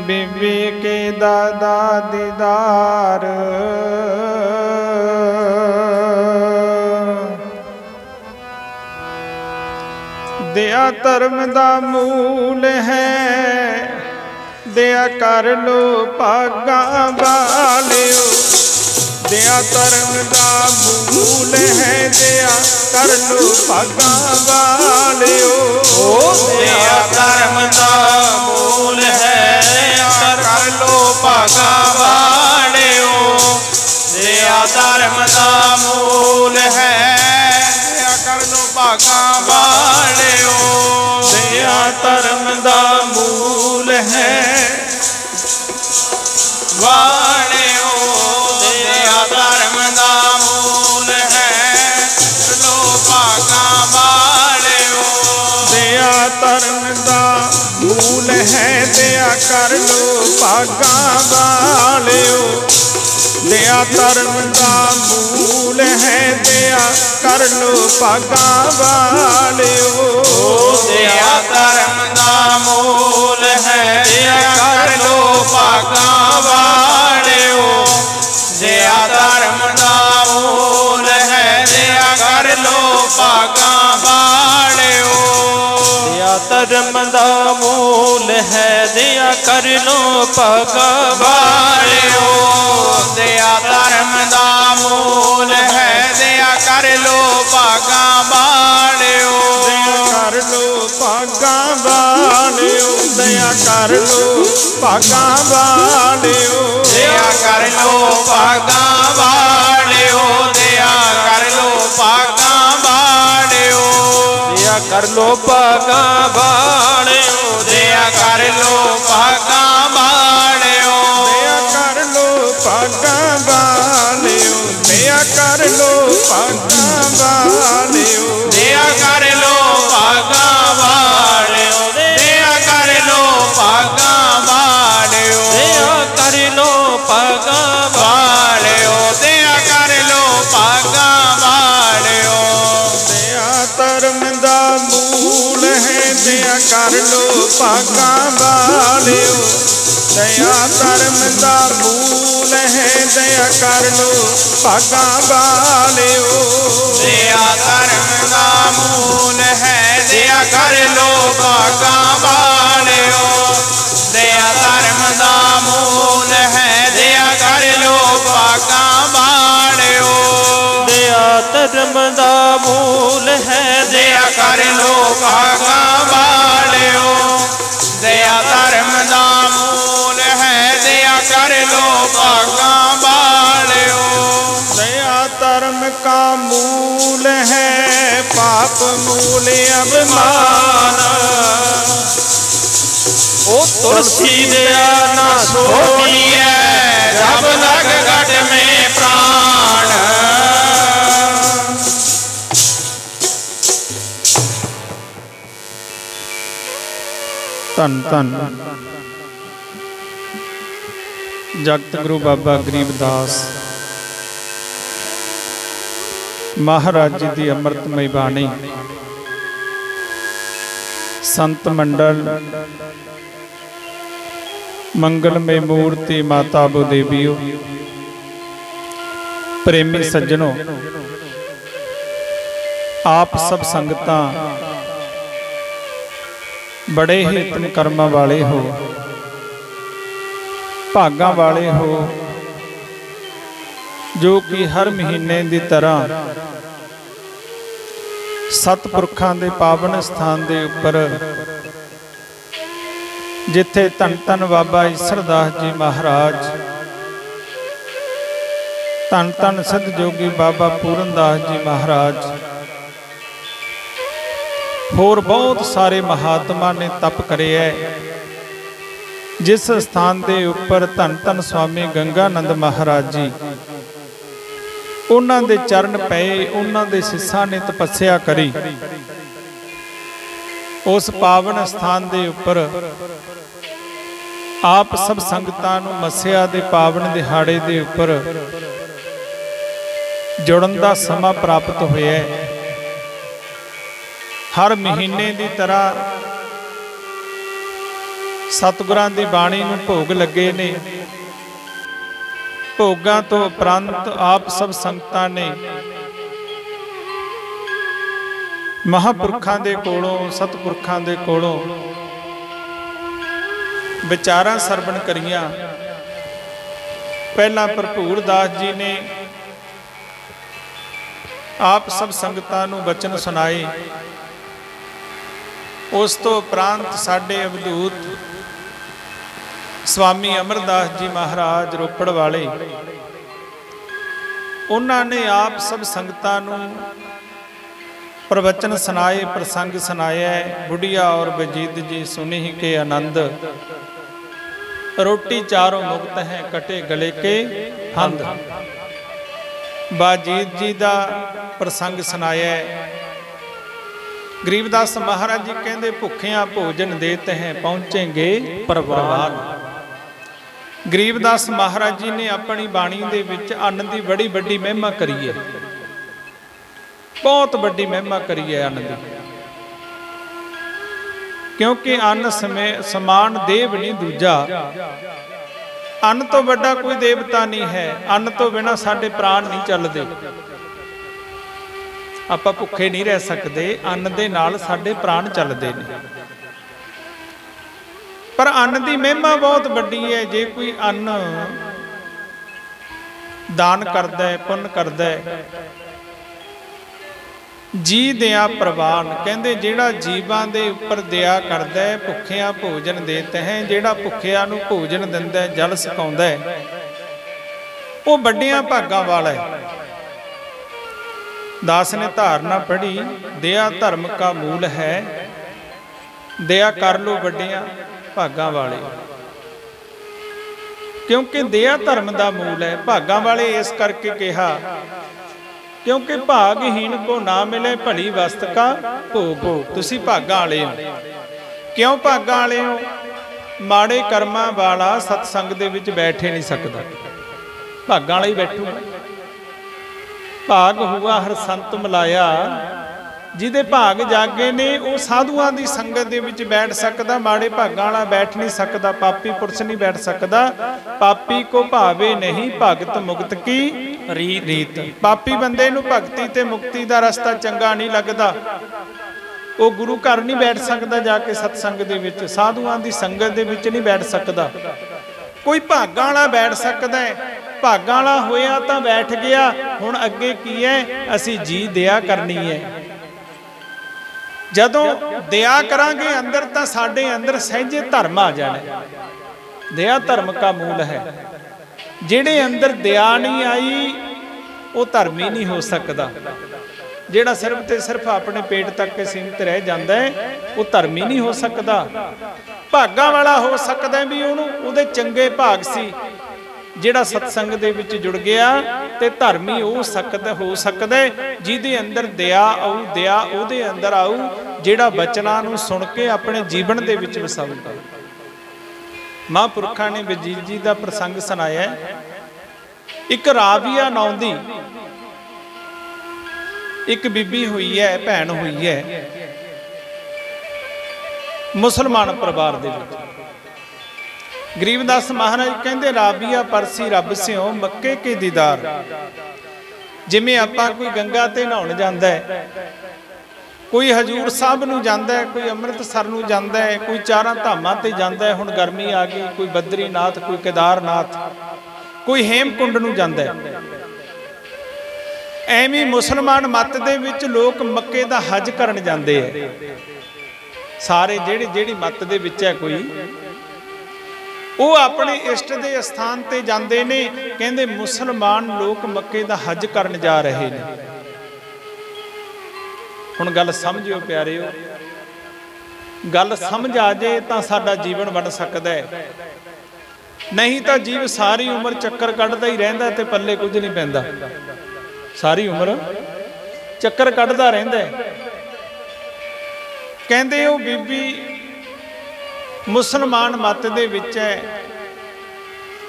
बीबी के दादा दीदार, दया धर्म दा मूल है, दया कर लो भागा वालियो। दया धर्म दा मूल है, दया कर लो भागा वालियो। दया धर्म दा मूल है, दया कर लो भागा वालियो। दया धर्म दा मूल है, दया कर लो भागा वालियो। दया धर्म दा मूल है वालियो। दया धर्म दा मूल है, लो भागा वालियो। दया धर्म दा मूल है, दया कर लो भागा वालियो। दया धर्म दा मूल है, दया कर लो भागा वालियो। दया धर्म दा मूल है, दया कर लो भागा वालियो। दया धर्म दा मूल है, दया कर लो भागा वालियो। दया धर्म दा मूल है, दया कर लो भागा वालियो। दया धर्म दा मूल है, दया कर लो भागा वालियो। दया कर लो भागा वालियो। दया कर लो भागा वालियो। दया कर लो भागा वालियो। दया कर लो भागा वालियो। दया कर लो भागा वालियो। दया कर लो भागा वालियो। दया कर लो भागा वालियो। दया कर लो भागा वालियो। दया कर लो भागा वालियो। दया कर लो भागा वालियो। दया कर लो भागा वालियो। दया कर लो भागा वालियो। दया धर्म दा मूल है, दया कर लो भागा वालियो। दया धर्म दा मूल है, दया कर लो भागा वालियो। दया धर्म दा मूल है, दया कर लो भागा वालियो। दया धर्म दा मूल है, दया कर लो भागा वालियो। दया धर्म दा मूल है, दया कर लो भागा वालियो। दया धर्म दा मूल है, दया कर लो भागा वालियो। दया धर्म का मूल है, पाप मूल अभिमान। ओ तुलसी दया ना सोनी है, जब लग घट में प्राण। धन धन जगत गुरु बाबा गरीबदास महाराज जी की अमृतमय बाणी, संत मंडल, मंगलमय मूर्ति माता भूदेवियो, प्रेमी सज्जनों, आप सब संगतां बड़े ही पुण्य कर्मां वाले हो, भागां वाले हो, जो कि हर महीने की तरह सतपुरखां दे पावन स्थान दे उपर जिथे धन धन बाबा ईसरदास जी महाराज, धन धन सिद्ध जोगी बाबा पूरनदास जी महाराज, होर बहुत सारे महात्मा ने तप करे है। जिस स्थान के उपर धन धन स्वामी गंगानंद महाराज जी, उन्हां दे चरण पए, उन्हां दे सिसां ने तपस्या करी। उस पावन स्थान के उपर आप सब संगतां नूं मस्या दे पावन दिहाड़े दे उपर जुड़न दा समा प्राप्त होया है। हर महीने की तरह सतगुरां दी बाणी नूं भोग लगे ने। भोगां तो उपरंत आप सब संगतां ने महापुरखां दे कोलों सतपुरखां दे कोलों विचारां सरवण करियां। पहला भरपूर दास जी ने आप सब संगतां नूं वचन सुनाए। उस तो उपरांत साडे अवधूत स्वामी अमरदास जी महाराज रोपड़ वाले, उन्होंने आप सब संगतां नूं प्रवचन सुनाए, प्रसंग सुनाया। बुढ़िया और बजीद जी सुनी के आनंद, रोटी चारों मुक्त है कटे गले के हंद। बाजीत जी का प्रसंग सुनाया। गरीबदास महाराज जी कहते भुखियां भोजन देते हैं पहुंचेंगे परवान। गरीबदास महाराज जी ने अपनी बाणी दे विच अन्न की बड़ी बड़ी महिमा करी है, बहुत बड़ी महिमा करी है अन्न की। क्योंकि अन्न समान देव नहीं दूजा। अन्न तो बड़ा कोई देवता नहीं है। अन्न तो बिना साडे प्राण नहीं चलते। आपां भुखे नहीं रह सकते, अन्न दे नाल साडे प्राण चलते हैं। पर अन्न की महिमा बहुत बड़ी है। जे कोई अन्न दान करदा है, पुण्य करदा है, जी दया प्रवान। कहते जिहड़ा जीवां दे उपर दया करदा है, भुखियां भोजन देते हैं। जिहड़ा भुखियां नूं भोजन दिंदा है, जल सकाउंदा है, वो बड़ियां भागां वाला है। दास ने धारना पढ़ी, दया धर्म का मूल है। दया कर लो बड़ियां भागां वाले। क्योंकि दया धर्म का मूल है। भागां वाले इस करके कहा क्योंकि भागहीन को ना मिले भली वस्त का भोग। तुसी भागां वाले हो। क्यों भागां वाले हो? माड़े कर्मां वाला सत्संग दे विच बैठे नहीं सकता। भागां वाला ही बैठूगा। भाग हुआ हर संत मिलाया, जिहदे भाग जागे ने वो साधुआं दी संगत दे विच बैठ सकदा। माड़े भागां वाला बैठ नहीं सकदा। पापी पुरुष नहीं बैठ सकदा। पापी को भावे नहीं भगत मुक्त की रीत। पापी बंदे नूं भगती ते मुक्ति दा रस्ता चंगा नहीं लगदा। वो गुरु घर नहीं बैठ सकदा, जाके सत्संग दे विच साधुआं दी संगत दे विच नहीं बैठ सकदा। कोई भागां वाला बैठ सकदा है। भागां वाला होया तां बैठ गया। हुण अगे की है? असीं जी दया करनी है। जदों दया करांगे अंदर तां साडे अंदर सहजे धर्म आ जाना। दया धर्म का मूल है। जिहड़े अंदर दया नहीं आई वो धर्मी नहीं हो सकता। जिहड़ा सिर्फ ते सिर्फ अपने पेट तक के सीमित रह जाता है वो धर्मी नहीं हो सकता। भागां वाला हो सकता है भी उहदे चंगे भाग सी। जिहड़ा सत्संग दे विच जुड़ गया ते धर्मी हो सकदा है जिहदे अंदर दया आऊ, दया उहदे अंदर आऊ जिहड़ा बचनां नूं सुण के अपने जीवन दे विच वसाऊगा। महापुरखा ने बजीत जी का प्रसंग सुनाया। एक राविया नां दी एक बीबी हुई है, भैन हुई है, मुसलमान परिवार दे विच। गरीबदास महाराज कहते राबिया परसी रब स्यों मक्के के दीदार। जिमें आपां कोई गंगा ते नहाउण जांदा है, कोई हजूर साहब नूं जांदा है, कोई अमृतसर नूं जांदा है, कोई चारां धामां ते जांदा है। हुण गर्मी आ गई, कोई बद्रीनाथ, कोई केदारनाथ, कोई हेमकुंड नूं जांदा है। एवें मुसलमान मत दे विच लोक मक्के दा हज करन जांदे है। सारे जेड़ी मत दे विच है कोई वो अपने इष्ट दे स्थान ते जांदे ने। कहंदे मुसलमान लोक मक्के दा हज करन जा रहे ने। हुण गल समझियो प्यारिओ, गल समझ आ जाए तां साडा जीवन बन सकदा है। नहीं तां जीव सारी उम्र चक्कर कढ़दा ही रहिंदा ते पल्ले कुछ नहीं पैंदा। सारी उम्र चक्कर कढ़दा रहिंदा है। कहंदे ओ बीबी मुसलमान मत दे विच है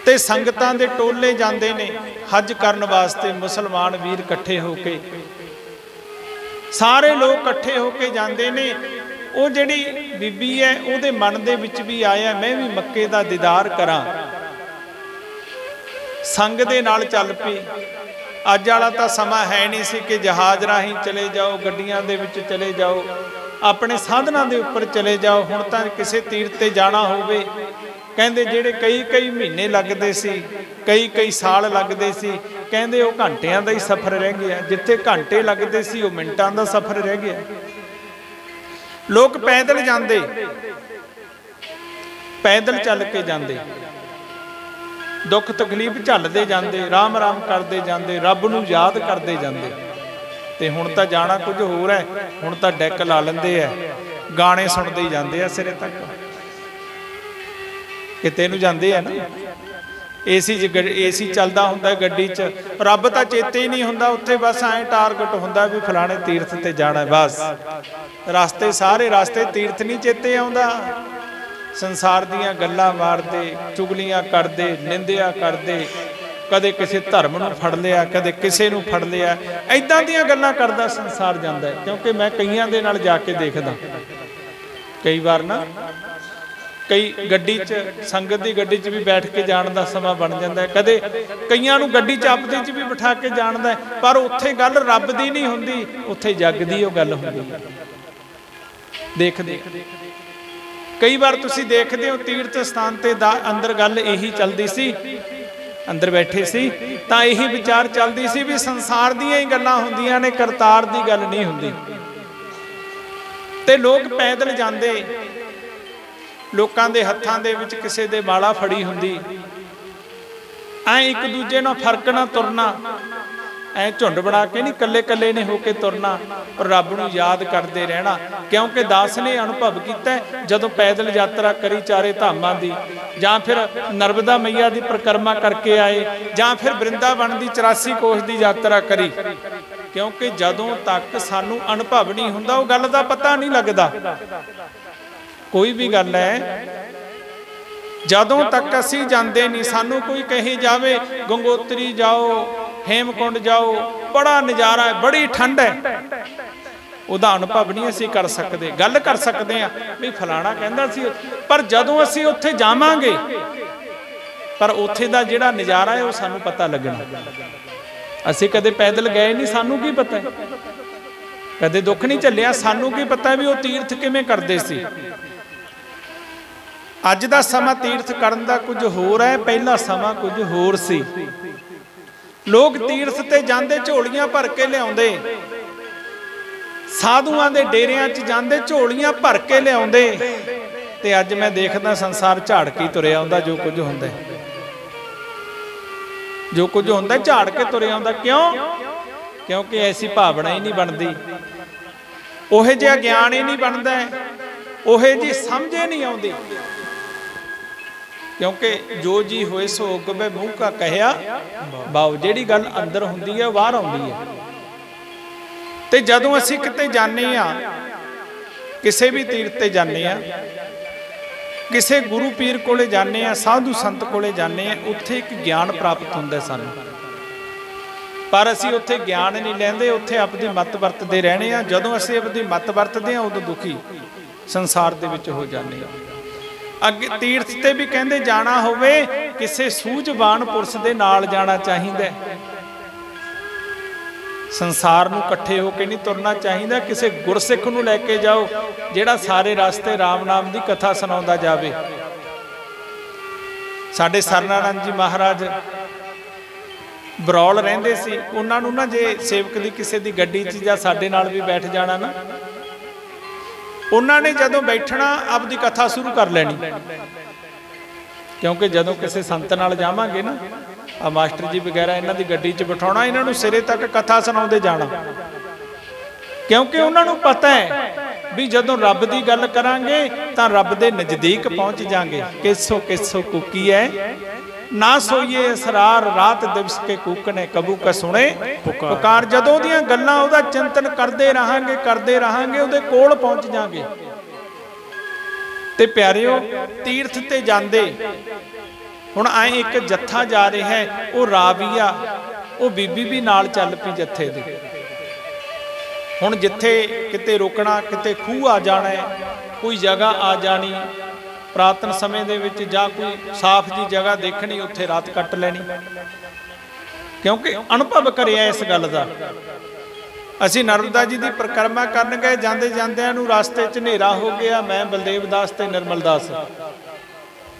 ते संगतां दे टोले जांदे ने हज करन वास्ते। मुसलमान वीर इकट्ठे होके, सारे लोग इकट्ठे होके जांदे ने ਉਹ ਜਿਹੜੀ ਬੀਬੀ ਹੈ ਉਹਦੇ ਮਨ ਦੇ ਵਿੱਚ ਵੀ ਆਇਆ ਮੈਂ ਵੀ ਮੱਕੇ ਦਾ ਦੀਦਾਰ ਕਰਾਂ। ਸੰਗ ਦੇ ਨਾਲ ਚੱਲ ਪਈ। ਅੱਜ ਵਾਲਾ ਤਾਂ ਸਮਾਂ ਹੈ ਨਹੀਂ ਸੀ ਕਿ ਜਹਾਜ਼ ਰਾਹੀਂ ਚਲੇ ਜਾਓ, ਗੱਡੀਆਂ ਦੇ ਵਿੱਚ ਚਲੇ ਜਾਓ, ਆਪਣੇ ਸਾਧਨਾਂ ਦੇ ਉੱਪਰ ਚਲੇ ਜਾਓ। ਹੁਣ ਤਾਂ ਕਿਸੇ ਤੀਰਥ ਤੇ ਜਾਣਾ ਹੋਵੇ, ਕਹਿੰਦੇ ਜਿਹੜੇ ਕਈ ਮਹੀਨੇ ਲੱਗਦੇ ਸੀ, ਕਈ ਸਾਲ ਲੱਗਦੇ ਸੀ, ਕਹਿੰਦੇ ਉਹ ਘੰਟਿਆਂ ਦਾ ਹੀ ਸਫ਼ਰ ਰਹਿ ਗਿਆ। ਜਿੱਥੇ ਘੰਟੇ ਲੱਗਦੇ ਸੀ ਉਹ ਮਿੰਟਾਂ ਦਾ ਸਫ਼ਰ ਰਹਿ ਗਿਆ। ਲੋਕ ਪੈਦਲ ਜਾਂਦੇ, ਪੈਦਲ ਚੱਲ ਕੇ ਜਾਂਦੇ, ਦੁੱਖ ਤਕਲੀਫ ਝੱਲਦੇ ਜਾਂਦੇ, ਰਾਮ ਰਾਮ ਕਰਦੇ ਜਾਂਦੇ, ਰੱਬ ਨੂੰ ਯਾਦ ਕਰਦੇ ਜਾਂਦੇ। ਤੇ ਹੁਣ ਤਾਂ ਜਾਣਾ ਕੁਝ ਹੋਰ ਹੈ। ਹੁਣ ਤਾਂ ਡੈਕ ਲਾ ਲੈਂਦੇ ਆ, ਗਾਣੇ ਸੁਣਦੇ ਹੀ ਜਾਂਦੇ ਆ ਸਿਰੇ ਤੱਕ। ਕਿਤੇ ਨੂੰ ਜਾਂਦੇ ਆ ਨਾ, ਏਸੀ ਚੱਲਦਾ ਹੁੰਦਾ ਗੱਡੀ 'ਚ, ਰੱਬ ਤਾਂ ਚੇਤੇ ਹੀ ਨਹੀਂ ਹੁੰਦਾ ਉੱਥੇ। ਬਸ ਐਂ ਟਾਰਗੇਟ ਹੁੰਦਾ ਵੀ ਫਲਾਣੇ ਤੀਰਥ ਤੇ ਜਾਣਾ, ਬਸ ਰਸਤੇ ਸਾਰੇ ਰਸਤੇ ਤੀਰਥ ਨਹੀਂ ਚੇਤੇ ਆਉਂਦਾ। ਸੰਸਾਰ ਦੀਆਂ ਗੱਲਾਂ ਮਾਰਦੇ, ਚੁਗਲੀਆਂ ਕਰਦੇ, ਨਿੰਦਿਆ ਕਰਦੇ, ਕਦੇ ਕਿਸੇ ਧਰਮ ਨੂੰ ਫੜ ਲਿਆ, ਕਦੇ ਕਿਸੇ ਨੂੰ ਫੜ ਲਿਆ, ਐਦਾਂ ਦੀਆਂ ਗੱਲਾਂ ਕਰਦਾ ਸੰਸਾਰ ਜਾਂਦਾ ਹੈ। ਕਿਉਂਕਿ ਮੈਂ ਕਈਆਂ ਦੇ ਨਾਲ ਜਾ ਕੇ ਦੇਖਦਾ, ਕਈ ਵਾਰ ਨਾ ਕਈ ਗੱਡੀ 'ਚ, ਸੰਗਤ ਦੀ ਗੱਡੀ 'ਚ ਵੀ ਬੈਠ ਕੇ ਜਾਣ ਦਾ ਸਮਾਂ ਬਣ ਜਾਂਦਾ ਹੈ। ਕਦੇ ਕਈਆਂ ਨੂੰ ਗੱਡੀ 'ਚ ਆਪਦੇ 'ਚ ਵੀ ਬਿਠਾ ਕੇ ਜਾਣਦਾ, ਪਰ ਉੱਥੇ ਗੱਲ ਰੱਬ ਦੀ ਨਹੀਂ ਹੁੰਦੀ, ਉੱਥੇ ਜੱਗ ਦੀ ਉਹ ਗੱਲ ਹੁੰਦੀ। ਦੇਖਦੇ ਕਈ ਵਾਰ ਤੁਸੀਂ ਦੇਖਦੇ ਹੋ ਤੀਰਥ ਸਥਾਨ ਤੇ ਦਾ ਅੰਦਰ ਗੱਲ ਇਹੀ ਚੱਲਦੀ ਸੀ, ਅੰਦਰ ਬੈਠੇ ਸੀ ਤਾਂ ਇਹੀ ਵਿਚਾਰ ਚੱਲਦੀ ਸੀ ਵੀ ਸੰਸਾਰ ਦੀਆਂ ਹੀ ਗੱਲਾਂ ਹੁੰਦੀਆਂ ਨੇ, ਕਰਤਾਰ ਦੀ ਗੱਲ ਨਹੀਂ ਹੁੰਦੀ। ਤੇ ਲੋਕ ਪੈਦਲ ਜਾਂਦੇ, ਲੋਕਾਂ ਦੇ ਹੱਥਾਂ ਦੇ ਵਿੱਚ ਕਿਸੇ ਦੇ ਮਾਲਾ ਫੜੀ ਹੁੰਦੀ, ਐ ਇੱਕ ਦੂਜੇ ਨਾਲ ਫਰਕ ਨਾ ਤੁਰਨਾ, ਐ ਝੁੰਡ ਬਣਾ ਕੇ ਨਹੀਂ, ਕੱਲੇ ਕੱਲੇ ਨੇ ਹੋ ਕੇ ਤੁਰਨਾ, ਪਰ ਰੱਬ ਨੂੰ ਯਾਦ ਕਰਦੇ ਰਹਿਣਾ। ਕਿਉਂਕਿ ਦਾਸ ਨੇ ਅਨੁਭਵ ਕੀਤਾ, ਜਦੋਂ ਪੈਦਲ ਯਾਤਰਾ ਕਰੀ ਚਾਰੇ ਧਾਮਾਂ ਦੀ, ਜਾਂ ਫਿਰ ਨਰਮਦਾ ਮਈਆ ਦੀ ਪਰਿਕਰਮਾ ਕਰਕੇ ਆਏ, ਜਾਂ ਫਿਰ ਬ੍ਰਿੰਦਾਵਨ ਦੀ 84 ਕੋਸ਼ ਦੀ ਯਾਤਰਾ ਕਰੀ। ਕਿਉਂਕਿ ਜਦੋਂ ਤੱਕ ਸਾਨੂੰ ਅਨੁਭਵ ਨਹੀਂ ਹੁੰਦਾ ਉਹ ਗੱਲ ਦਾ ਪਤਾ ਨਹੀਂ ਲੱਗਦਾ। ਕੋਈ ਵੀ ਗੱਲ ਹੈ, ਜਦੋਂ ਤੱਕ ਅਸੀਂ ਜਾਂਦੇ ਨਹੀਂ, ਸਾਨੂੰ ਕੋਈ ਕਹੀ ਜਾਵੇ ਗੰਗੋਤਰੀ ਜਾਓ, ਹੇਮਕੁੰਡ ਜਾਓ, ਬੜਾ ਨਜ਼ਾਰਾ ਹੈ, ਬੜੀ ਠੰਡ ਹੈ, ਉਹਦਾ ਅਨੁਭਵ ਨਹੀਂ ਅਸੀਂ ਕਰ ਸਕਦੇ। ਗੱਲ ਕਰ ਸਕਦੇ ਹਾਂ ਵੀ ਫਲਾਣਾ ਕਹਿੰਦਾ ਸੀ, ਪਰ ਜਦੋਂ ਅਸੀਂ ਉੱਥੇ ਜਾਵਾਂਗੇ, ਪਰ ਉੱਥੇ ਦਾ ਜਿਹੜਾ ਨਜ਼ਾਰਾ ਹੈ ਉਹ ਸਾਨੂੰ ਪਤਾ ਲੱਗਣਾ। ਅਸੀਂ ਕਦੇ ਪੈਦਲ ਗਏ ਨਹੀਂ, ਸਾਨੂੰ ਕੀ ਪਤਾ, ਕਦੇ ਦੁੱਖ ਨਹੀਂ ਝੱਲਿਆ, ਸਾਨੂੰ ਕੀ ਪਤਾ ਵੀ ਉਹ ਤੀਰਥ ਕਿਵੇਂ ਕਰਦੇ ਸੀ। ਅੱਜ ਦਾ ਸਮਾਂ ਤੀਰਥ ਕਰਨ ਦਾ ਕੁਝ ਹੋਰ ਹੈ, ਪਹਿਲਾ ਸਮਾਂ ਕੁਝ ਹੋਰ ਸੀ। ਲੋਕ ਤੀਰਥ ਤੇ ਜਾਂਦੇ, ਝੋਲੀਆਂ ਭਰ ਕੇ ਲਿਆਉਂਦੇ, ਸਾਧੂਆਂ ਦੇ ਡੇਰਿਆਂ 'ਚ ਜਾਂਦੇ, ਝੋਲੀਆਂ ਭਰ ਕੇ ਲਿਆਉਂਦੇ। ਤੇ ਅੱਜ ਮੈਂ ਦੇਖਦਾ ਸੰਸਾਰ ਝਾੜ ਕੇ ਤੁਰਿਆ ਆਉਂਦਾ, ਜੋ ਕੁਝ ਹੁੰਦਾ, ਜੋ ਕੁਝ ਹੁੰਦਾ ਝਾੜ ਕੇ ਤੁਰਿਆ ਆਉਂਦਾ। ਕਿਉਂ? ਕਿਉਂਕਿ ਐਸੀ ਭਾਵਨਾ ਹੀ ਨਹੀਂ ਬਣਦੀ, ਉਹੇ ਜਿਹਾ ਗਿਆਨ ਹੀ ਨਹੀਂ ਬਣਦਾ, ਉਹੇ ਜੀ ਸਮਝ ਹੀ ਨਹੀਂ ਆਉਂਦੀ। ਕਿਉਂਕਿ ਜੋ ਜੀ ਹੋਏ ਸੋ ਹੁਕਮੇ ਮੂੰਹ ਕਾ ਕਹਿਆ ਬਾਉ, ਜਿਹੜੀ ਗੱਲ ਅੰਦਰ ਹੁੰਦੀ ਹੈ ਬਾਹਰ ਆਉਂਦੀ ਹੈ। ਤੇ ਜਦੋਂ ਅਸੀਂ ਕਿਤੇ ਜਾਂਦੇ ਆ, ਕਿਸੇ ਵੀ ਤੀਰਥ ਤੇ ਜਾਂਦੇ ਆ, ਕਿਸੇ ਗੁਰੂ ਪੀਰ ਕੋਲੇ ਜਾਂਦੇ ਆ, ਸਾਧੂ ਸੰਤ ਕੋਲੇ ਜਾਂਦੇ ਆ, ਉੱਥੇ ਇੱਕ ਗਿਆਨ ਪ੍ਰਾਪਤ ਹੁੰਦਾ ਸਾਨੂੰ, ਪਰ ਅਸੀਂ ਉੱਥੇ ਗਿਆਨ ਨਹੀਂ ਲੈਂਦੇ, ਉੱਥੇ ਆਪਣੀ ਮੱਤ ਵਰਤਦੇ ਰਹਿਣੇ ਆ। ਜਦੋਂ ਅਸੀਂ ਆਪਣੀ ਮੱਤ ਵਰਤਦੇ ਆ ਉਦੋਂ ਦੁਖੀ ਸੰਸਾਰ ਦੇ ਵਿੱਚ ਹੋ ਜਾਂਦੇ ਆ। ਅੱਗੇ ਤੀਰਥ ਤੇ ਵੀ ਕਹਿੰਦੇ ਜਾਣਾ ਹੋਵੇ, ਕਿਸੇ ਸੂਝਵਾਨ ਪੁਰਸ਼ ਦੇ ਨਾਲ ਜਾਣਾ ਚਾਹੀਦਾ, ਸੰਸਾਰ ਨੂੰ ਇਕੱਠੇ ਹੋ ਕੇ ਨਹੀਂ ਤੁਰਨਾ ਚਾਹੀਦਾ। ਕਿਸੇ ਗੁਰਸਿੱਖ ਨੂੰ ਲੈ ਕੇ ਜਾਓ ਜਿਹੜਾ ਸਾਰੇ ਰਸਤੇ ਰਾਮ ਨਾਮ ਦੀ ਕਥਾ ਸੁਣਾਉਂਦਾ ਜਾਵੇ। ਸਾਡੇ ਸਰਨਾਨੰਦ ਜੀ ਮਹਾਰਾਜ ਬਰੌਲ ਰਹਿੰਦੇ ਸੀ, ਉਹਨਾਂ ਨੂੰ ਨਾ ਜੇ ਸੇਵਕ ਦੀ ਕਿਸੇ ਦੀ ਗੱਡੀ 'ਚ ਜਾਂ ਸਾਡੇ ਨਾਲ ਵੀ ਬੈਠ ਜਾਣਾ ਨਾ, ਉਹਨਾਂ ਨੇ ਜਦੋਂ ਬੈਠਣਾ ਆਪਦੀ ਕਥਾ ਸ਼ੁਰੂ ਕਰ ਲੈਣੀ। ਕਿਉਂਕਿ ਜਦੋਂ ਕਿਸੇ ਸੰਤ ਨਾਲ ਜਾਵਾਂਗੇ ਨਾ, ਆ ਮਾਸਟਰ ਜੀ ਵਗੈਰਾ ਇਹਨਾਂ ਦੀ ਗੱਡੀ 'ਚ ਬਿਠਾਉਣਾ, ਇਹਨਾਂ ਨੂੰ ਸਿਰੇ ਤੱਕ ਕਥਾ ਸੁਣਾਉਂਦੇ ਜਾਣਾ। ਕਿਉਂਕਿ ਉਹਨਾਂ ਨੂੰ ਪਤਾ ਹੈ ਵੀ ਜਦੋਂ ਰੱਬ ਦੀ ਗੱਲ ਕਰਾਂਗੇ ਤਾਂ ਰੱਬ ਦੇ ਨਜ਼ਦੀਕ ਪਹੁੰਚ ਜਾਾਂਗੇ। ਕਿਸੋ ਕਿਸੋ ਕੁਕੀ ਹੈ ਨਾ ਸੋਈਏ ਅਸਰਾਰ, ਰਾਤ ਦਿਵਸ ਕੇ ਕੂਕਣੇ ਕਬੂ ਕਾ ਸੁਣੇ ਪੁਕਾਰ। ਜਦੋਂ ਦੀਆਂ ਗੱਲਾਂ ਉਹਦਾ ਚਿੰਤਨ ਕਰਦੇ ਰਹਾਂਗੇ ਉਹਦੇ ਕੋਲ ਪਹੁੰਚ ਜਾਾਂਗੇ। ਤੇ ਪਿਆਰਿਓ, ਤੀਰਥ ਤੇ ਜਾਂਦੇ ਹੁਣ ਐ ਇੱਕ ਜੱਥਾ ਜਾ ਰਿਹਾ ਹੈ, ਉਹ ਰਾਵੀਆ, ਉਹ ਬੀਬੀ ਵੀ ਨਾਲ ਚੱਲ ਪਈ ਜੱਥੇ ਦੇ। हुण जिथे किते रोकना, किते खूह आ जाना है, कोई जगह आ जानी, पुरातन समय दे विच जां कोई साफ जी जगह देखनी, उत्थे रात कट लैनी, क्योंकि अनुभव करिया इस गल दा। असीं नर्मदा जी की परिक्रमा करन गए, जांदे जांदिआं नूं रास्ते च हनेरा हो गया। मैं बलदेव दास ते निर्मल दास,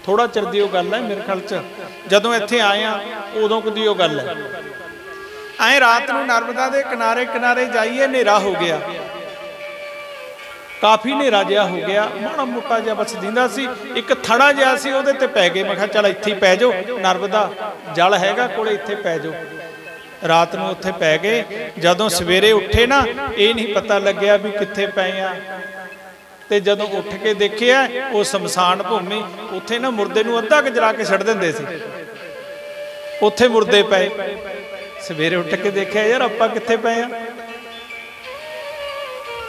थोड़ा चिर दी गल है मेरे ख्याल च, जदों इत्थे आए हां उदों दी गल है। ऐ रात नूं नर्मदा दे किनारे किनारे जाइए, हनेरा हो गया, काफ़ी हनेरा जिहा हो गया, माड़ा मोटा जिहा बस दिंदा सी, एक थड़ा जिहा सी उहदे ते पै गए। मैं कहा चल इत्थे पै जाओ, नर्मदा जल हैगा कोले, इत्थे पै जाओ। रात नूं उत्थे पै गए। जदों सवेरे उठे ना, ये नहीं पता लग्या भी कित्थे पए आ, ते जदों उठ के देखिया वो शमशान भूमि, उत्थे ना मुर्दे नूं अद्धा गजरा के छड्ड दिंदे सी, उत्थे मुर्दे पए। सवेरे उठ के देखिया यार आपां कित्थे पए आ।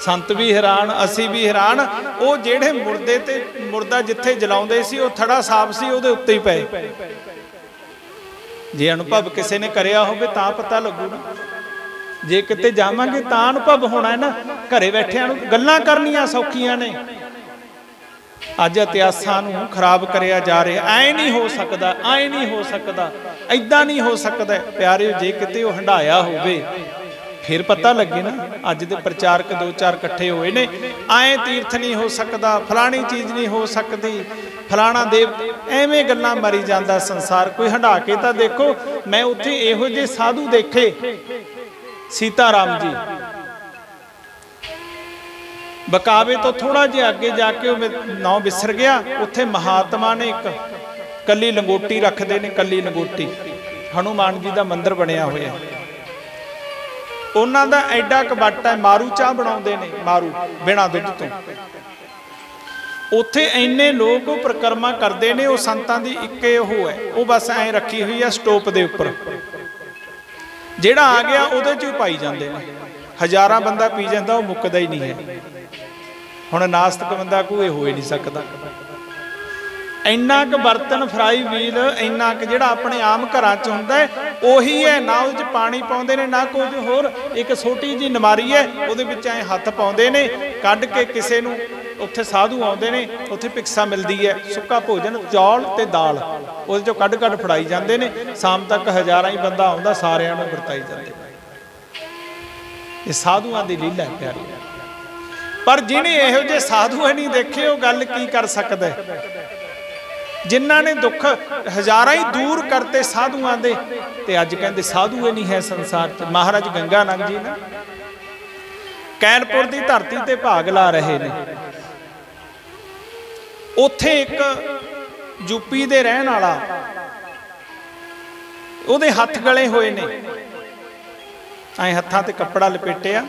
संत भी हैरान, असी भी हैरान। वो जेड़े मुर्दे ते मुर्दा जिथे जलाउंदे सी, वो थड़ा साफ सी, उहदे उत्ते ही पए। जे अनुभव किसी ने करिया होवे तां पता लगू ना, जे किते जावांगे तां अनुभव होना है ना। घरे बैठिਆਂ ਨੂੰ ਗੱਲਾਂ ਕਰਨੀਆਂ सौखियां ने, अज इतिहासां नूं खराब करिया जा रहा। ऐ नहीं हो सकता, ऐ नहीं हो सकता, ऐदां नहीं हो सकता। प्यारे जे किते वो हंडाया होवे फिर पता लगे ना। अज दे प्रचारक दो चार इकट्ठे हुए ने, आए तीर्थ नहीं हो सकता, फलानी चीज़ नहीं हो सकती, फलाना देव, एवें गल्लां मरी जांदा संसार। कोई हंडा के तां देखो। मैं उत्थे इहो जे साधु देखे, सीताराम जी बकावे तो थोड़ा जिहा अगे जाके नाम विसर गया, उत्थे महात्मा ने एक कली लंगोटी रखते हैं, कली लंगोटी हनुमान जी का मंदिर बनया होया। उन्हां दा एडा कबाटा है, मारू चाह बनाउंदे ने, मारू बिना दुध तो। उत्थे इन्ने लोग परिक्रमा करते हैं। वो संतां दी इक्के वो है, वो बस ऐ रखी हुई है स्टोप दे उपर, जिहड़ा आ गया उहदे च पाई जांदे ने। हज़ारां बंदा पी जांदा, वो मुक्कदा ही नहीं है। हुण नास्तिक बंदा कोई हो ही नहीं सकता। इन्ना क बर्तन फ्राई व्हील, इन्ना क जिहड़ा अपने आम घरां च हुंदा है उही है। ना उहदे च पानी पाउंदे ने, ना कुछ होर। एक छोटी जी नमारी है, उहदे विच ऐ हत्थ पाउंदे ने, कढ के किसे नूं उत्थे साधु आउंदे ने, उत्थे भिक्सा मिलदी है, सुक्का भोजन चौल ते दाल, उहदे चों कढ कढ फड़ाई जांदे ने। शाम तक हज़ारां ही बंदा आउंदा, सारिआं नूं वरताई जांदे। ये साधुआं दी लीला है प्यारी। पर जिन्हें इहो जे साधु नहीं देखे, वो गल की कर सकदा है। जिन्हां ने दुख हज़ारां ही दूर करते साधुआं दे, ते अज कहंदे साधु ही नहीं है संसार च। महाराज गंगानंद जी ने कैलपुर की धरती ते भाग ला रहे ने। उत्थे एक यूपी दे रहन वाला, उहदे हत्थ गले होए ने, ऐ हत्थां ते कपड़ा लपेटिया।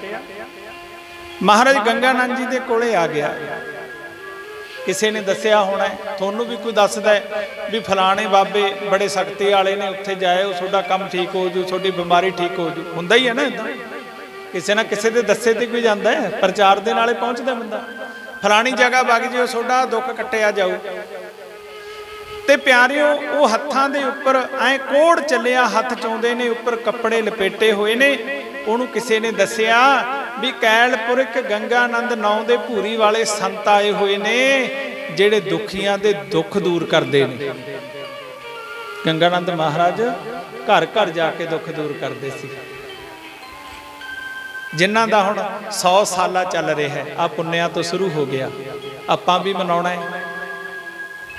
महाराज गंगानंद जी दे कोले आ गया। किसी ने दसिया होना, थोनू भी कोई दसदा है भी फलाने बाबे बड़े शक्ति वाले ने, उत्थे जाए तुहाडा काम ठीक हो जू, तुहाडी बीमारी ठीक हो जू। हुंदा ही है ना, किसी ना किसी दे दस्से ते कोई जांदा है, प्रचार दे नाले पहुंचदा बंदा। फलानी जगह वग जिओ, तुहाडा दुख कट्टिया जाऊ। ते प्यारिओ, वो हत्थां दे उपर ऐ कोड़ चलिया, हत्थ चाउंदे ने, उपर कपड़े लपेटे हुए ने। उहनूं किसी ने दसिया भी कैलपुर एक गंगानंद नाम दे भूरी वाले संत आए हुए ने, जिहड़े दुखियां दे दुख दूर करते हैं। गंगानंद महाराज घर घर जाके दुख दूर करते सी। जिन्हां दा हुण 100 साला चल रहा है, आ पुन्निया तो शुरू हो गया। आपां भी मनाउणा है।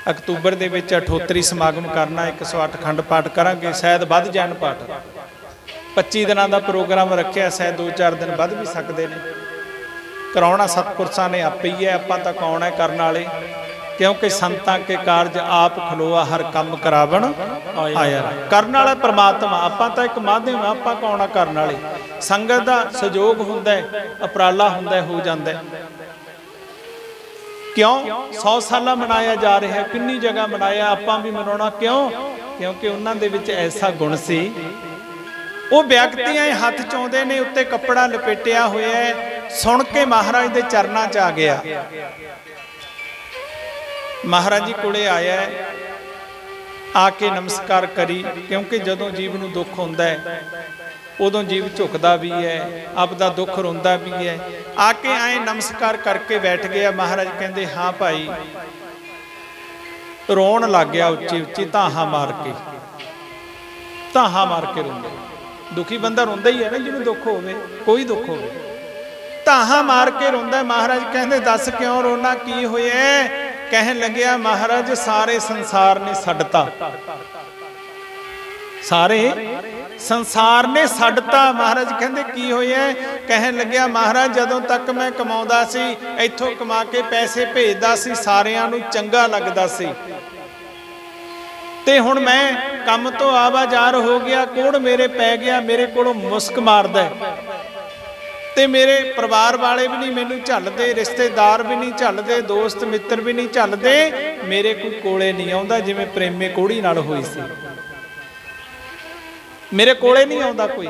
अक्तूबर दे विच अठोतरी समागम करना, 108 खंड पाठ करांगे, शायद वध जाण पाठ। 25 दिनों का प्रोग्राम रखा, शायद 2-4 दिन वध भी सकते हैं। कराउणा सतपुरसां ने आपे ही है, आपां तां कौन है करन वाले, क्योंकि संतां के कारज आप खलोआ हर काम करावन आया। करन वाला परमात्मा, आपां तां एक माध्यम, आपां कौन है करन वाले। संगत का सहयोग हुंदा है, उपराला हुंदा है, हो जांदा है। क्यों 100 साला मनाया जा रहा है, किन्नी जगह मनाया, आपां भी मनाउणा क्यों? क्योंकि उन्हां दे विच ऐसा गुण सी। वो व्यक्ति हथ चाउंदे ने, उत्ते कपड़ा लपेटिया होया है, सुन के महाराज दे चरनां च आ गया। महाराज जी कोले आया है, आके नमस्कार करी, क्योंकि जदों जीव नूं दुख हुंदा है उदों जीव झुकदा भी है, आपदा दुख रोंदा भी है। आके आए नमस्कार करके बैठ गया। महाराज कहते हाँ भाई, रोन लग गया उच्ची उच्ची धाहा मार के रोंदा। दुखी बंदा रोंदा ही है ना, जिन्होंने दुख होवे, कोई दुख होवे, धाहा मार के रोंदा। महाराज कहते दस क्यों रोना, की होया? कहन लग्या महाराज सारे संसार ने छड्डता, सारे संसार ने छड्डता। महाराज कहते की होया? कहन लग्या महाराज जदों तक मैं कमाउंदा सी, इथों कमा के पैसे भेजदा सी, सारियां नूं चंगा लगदा सी, ते हुण मैं काम तो आवाजार हो गया, कोड़ मेरे पै गया, मेरे कोलों मुस्क मारदा ते मेरे परिवार वाले भी नहीं मैनू झलदे, रिश्तेदार भी नहीं झलदे, दोस्त मित्र भी नहीं झलदे, मेरे कोई कोले नहीं आउंदा, जिवें प्रेमे कोड़ी नाल होई सी, मेरे कोले नहीं आउंदा कोई।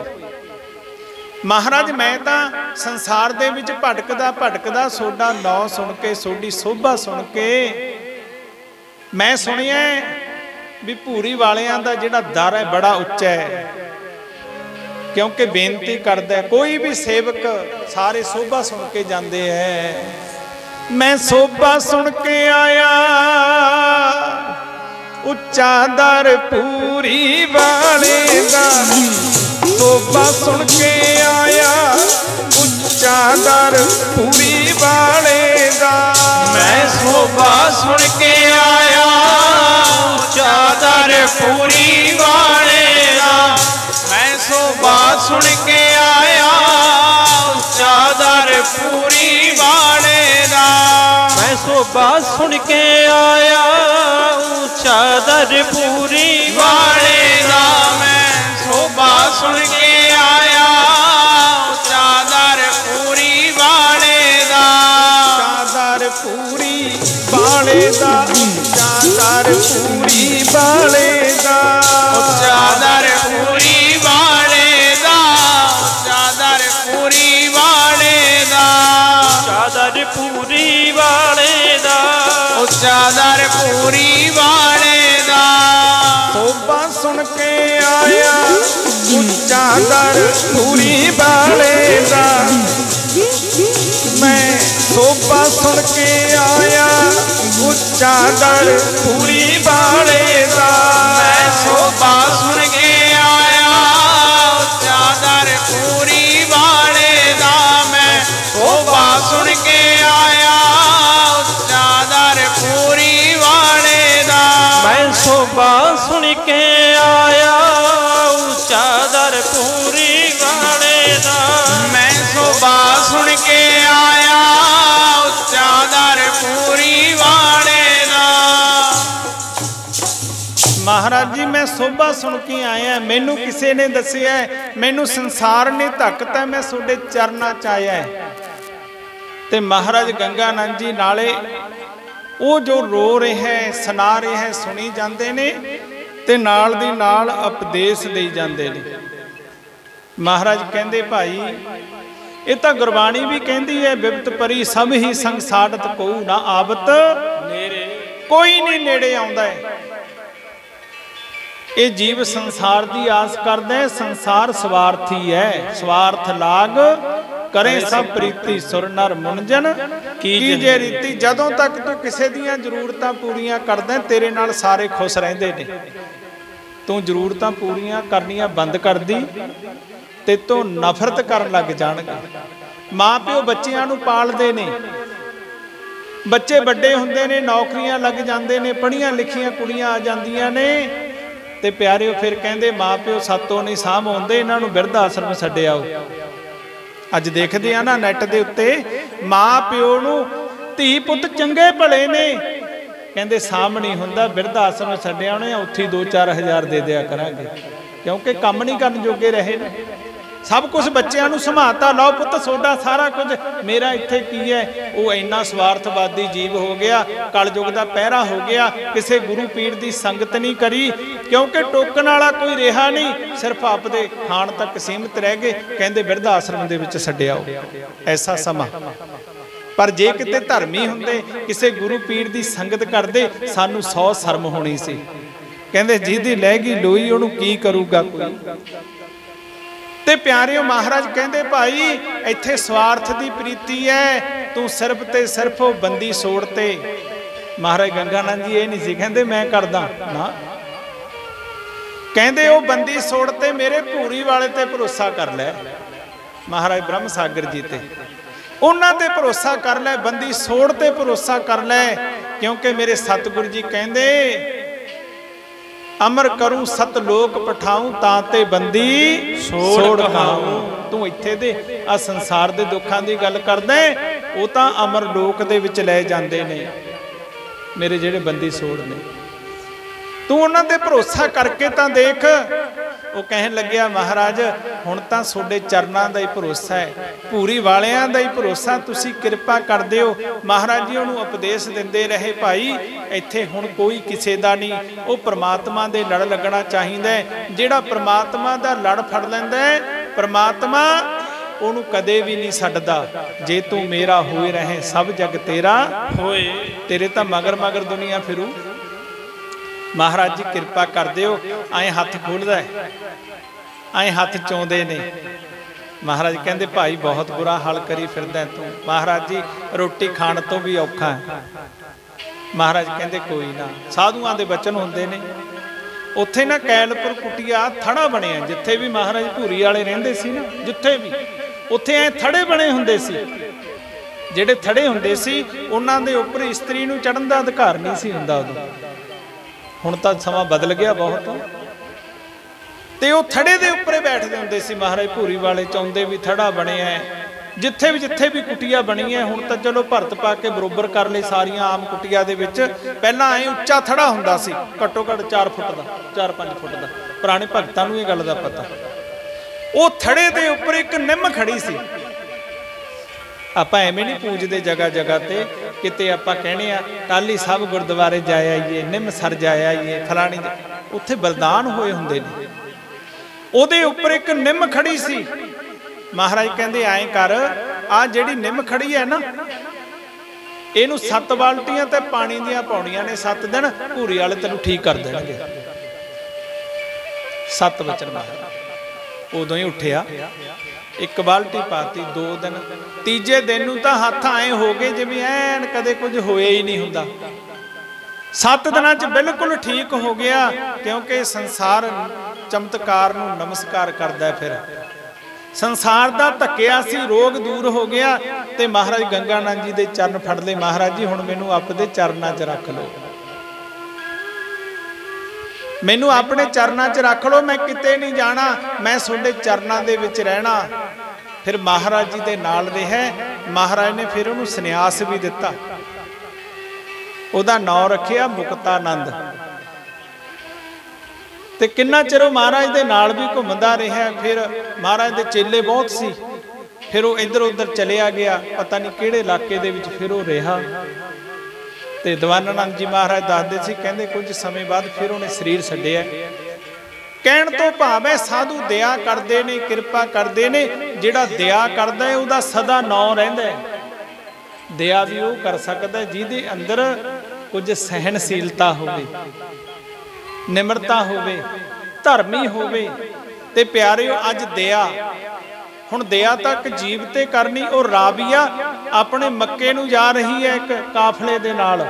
महाराज मैं तां संसार दे विच भटकदा भटकदा सोडा नौ सुन के, सोडी शोभा सुन के मैं सुनिया भी भूरी वालियां दा जिहड़ा दर है बड़ा उच्चा है, क्योंकि बेनती करदा कोई भी सेवक, सारे शोभा सुन के जाते हैं। मैं शोभा सुन के आया उच्चा दर पूरी वाले दा, शोभा सुन के आया उच्चा दर पूरी वाले दा। मैं शोभा सुन के आया उच्चा दर पूरी वाले दा। मैं शोभा सुन के आया उच्चा दर पूरी वाले दा। मैं शोभा सुन के आया उच्चा दर पूरी वाले दा। मैं शोभा सुन के आया उच्चा दर पूरी वाले दा। चादर पूरी वाले दा, चादर पूरी वाले दा, चादर पूरी वाले दा, चादर पूरी वाले दा, चादर पूरी वाले दा, चादर पूरी वाले दा। शोभा सुन के आया उच्चा दर पूरी वाले दा। मैं शोभा सुन के आया उच्चा दर पूरी वाले दा। मैं शोभा सुन के आया उच्चा दर पूरी वाले दा। मैं शोभा सुन के आया उच्चा दर पूरी वाले दा। मैं शोभा सुन के आया उच्चा दर पूरी वाले दा। मैं शोभा सुन के आया उच्चा दर पूरी वाले दा। महाराज जी मैं शोभा सुन के आया, मैनू किसी ने दसिया, मैनू संसार ने धक्कता, मैं सोडे चरना च आया। ते महाराज गंगानंद जी नाले वो जो रो रहे हैं, सुना रहे हैं, सुनी जाते ने ते नाल दी नाल उपदेश दे जाते ने। महाराज कहते भाई ये तो गुरबाणी भी कहती है, बिपत परी सब ही संग साड़त को ना आवत नेड़े, कोई नहीं नेड़े आउंदा है। ये जीव संसार की आस करदा है, संसार स्वार्थी है, स्वार्थ लाग करें सब प्रीति सुर नर मुंजन कीजे रीति। जदों तक तू किसी दियां जरूरतां पूरियां करदा तेरे नाल सारे खुश रहिंदे ने। तू जरूरतां पूरियां करनियां बंद कर दी ते तो नफरत करन लग जाणगे। माँ प्यो बच्चियां नूं पालदे ने, बच्चे बड़े हुंदे ने, नौकरियां लग जांदे ने, पढ़ियां लिखियां कुड़ियां आ जांदियां ने ते प्यारिओ फिर कहंदे माँ प्यो सातों नहीं साਂਭ आउंदे, इन्हां नूं बिरध आश्रम छड्ड आओ। अज देखते हैं ना नैट के उत्ते माँ प्यो नूं धी पुत चंगे भले ने, कहते साਂਭ नहीं हुंदा, बिरध आश्रम छड्ड आउणे, उत्थे 2-4 हज़ार दे दिया करांगे, क्योंकि काम नहीं करन जोगे रहे ने। सब कुछ बच्चों को संभालता, लो पुत सोडा सारा कुछ, मेरा इत्थे की है। वो इन्ना स्वार्थवादी जीव हो गया, कलयुग का पहरा हो गया, किसी गुरु पीर की संगत नहीं करी, क्योंकि टोकन वाला कोई रहा नहीं, सिर्फ आपदे खाण तक सीमित रह गए। कहते बिरध आश्रम दे विच छड्डिआओ ऐसा समा। पर जे किते धर्मी हुंदे, किसी गुरु पीर की संगत करते, सानू 100 शर्म होनी सी। कहते जिहदी लह गई लोई, उहनूं की करूगा कोई। ते प्यारिओ महाराज कहते भाई इत्थे स्वार्थ की प्रीति है, तू सिर्फ ते सिर्फ बंदी सोड़ते। महाराज गंगानंद जी ये नहीं सी कहते मैं करदा ना, कहते वो बंदी सोड़ते मेरे भूरी वाले ते भरोसा कर लै। महाराज ब्रह्म सागर जी ते उन्हां ते भरोसा कर लै, बंदी सोड़ ते भरोसा कर लै, क्योंकि मेरे सतगुरु जी कहते अमर करूं सत लोक पठाऊं ताते बंदी सोड़ खाऊं। तू इत्थे दे आ संसार दे दुखां दी गल करदा, वो तां अमर लोक दे विच ले जांदे ने मेरे जेड़े बंदी सोड़ ने। तू उन्हां ते भरोसा करके तां देख। वो कहन लग्या महाराज हुण तां सोडे चरनां दा ही भरोसा है, भूरी वालियां दा ही भरोसा, तुसी किरपा कर दिओ। महाराज जी उहनूं उपदेश दिंदे रहे भाई इत्थे हुण कोई किसे दा नहीं, वो परमात्मा दे लड़ लगना चाहिदा है। जिहड़ा परमात्मा दा लड़ फड़ लैंदा है परमात्मा ਉਹਨੂੰ कदे भी नहीं छड्डदा। जे तू मेरा होए रहे सब जग तेरा होए, तेरे तां मगर मगर दुनिया फिरू। महाराज जी किरपा कर दिओ। आए हथ खोलदा है, आए हथ चौंदे ने। महाराज कहते भाई बहुत बुरा हाल करी फिरदा तू। महाराज जी रोटी खाण तो भी औखा है। महाराज कहते कोई ना, साधुआं दे बचन हुंदे ने। उत्थे ना कैलपुर कुटिया थड़ा बने, जिथे भी महाराज भूरी वाले रहिंदे सी ना, जिथे भी उत्थे ऐ थड़े बने हुंदे सी। जिहड़े थड़े हुंदे सी उन्हां दे उपर इस्त्री नूं चढ़न दा अधिकार नहीं सी हुंदा उदों। हुण तां समां बदल गया बहुत। ते वो थड़े दे उपरे बैठदे हुंदे सी महाराज भूरी वाले, चौंदे भी थड़ा बने है। जिथे भी कुटिया बनी है हुण तां चलो भरत पा के बरोबर कर ले सारियां आम कुटिया दे विच। पहलां ऐ उच्चा थड़ा हुंदा सी, घट्टो घट्ट 4 फुट दा, 4-5 फुट दा। पुराने भगतां नूं इह गल दा पता। वो थड़े दे उपर एक निम्म खड़ी सी। आपां एवें नहीं पूजदे जगह जगह ते, किते आपां कहने आ टाली साहब गुरुद्वारे जाए आईए, निम्म सर जाए आईए, फलानी उत्थे बलिदान होए हुंदे ने। ओहदे उपर एक निम्म खड़ी सी। महाराज कहंदे ऐं कर, आ जिहड़ी निम्म खड़ी है ना, इहनूं 7 बाल्टियां ते पानी दियां पाउणियां ने 7 दिन, भूरी वाले तैनूं ठीक कर देणगे। 7 वचन महाराज उदों ही उठिया, 1 बाल्टी पाती, 2 दिन, तीजे दिन नूं तां हत्थ आए हो गए जिवें ऐन कदे कुछ होया ही नहीं हुंदा। 7 दिनां च बिल्कुल ठीक हो गया, क्योंकि संसार चमत्कार नूं नमस्कार करदा है। फिर संसार दा धक्किया सी, रोग दूर हो गया। ते महाराज गंगानंद जी दे चरण फड़ ले। महाराज जी हुण मैनूं अपने चरनां च रख लो, मैनूं अपने चरनां च रख लो, मैं किते नहीं जाना, मैं तुहाडे चरनां दे विच रहना। फिर महाराज जी दे नाल रहा। महाराज ने फिर उहनूं सन्यास भी दिता। उहदा नाम रखिया मुक्तानंद। ते किन्ना चिर महाराज दे नाल भी घुमदा रहा। फिर महाराज दे चेले बहुत सी, फिर वो इधर उधर चलिया गया, पता नहीं किहड़े इलाके दे विच फिर वो रहा। ते दवानानंद जी महाराज दसदे सी, कहंदे कुछ समय बाद फिर उन्हें शरीर छड्डिया। कहण तो भाव है साधु दया करते ने, किरपा करते ने। जिहड़ा दया करदा है उहदा सदा नाम रहिंदा है। दया भी वो कर सकदा है जिहदे अंदर कुछ सहनशीलता होवे, निमरता होवे, धर्मी होवे। ते प्यारिओ अज दया, हुण दया तक जीव ते करनी। और राबिया अपने मक्के नूं जा रही है एक काफले दे नाल।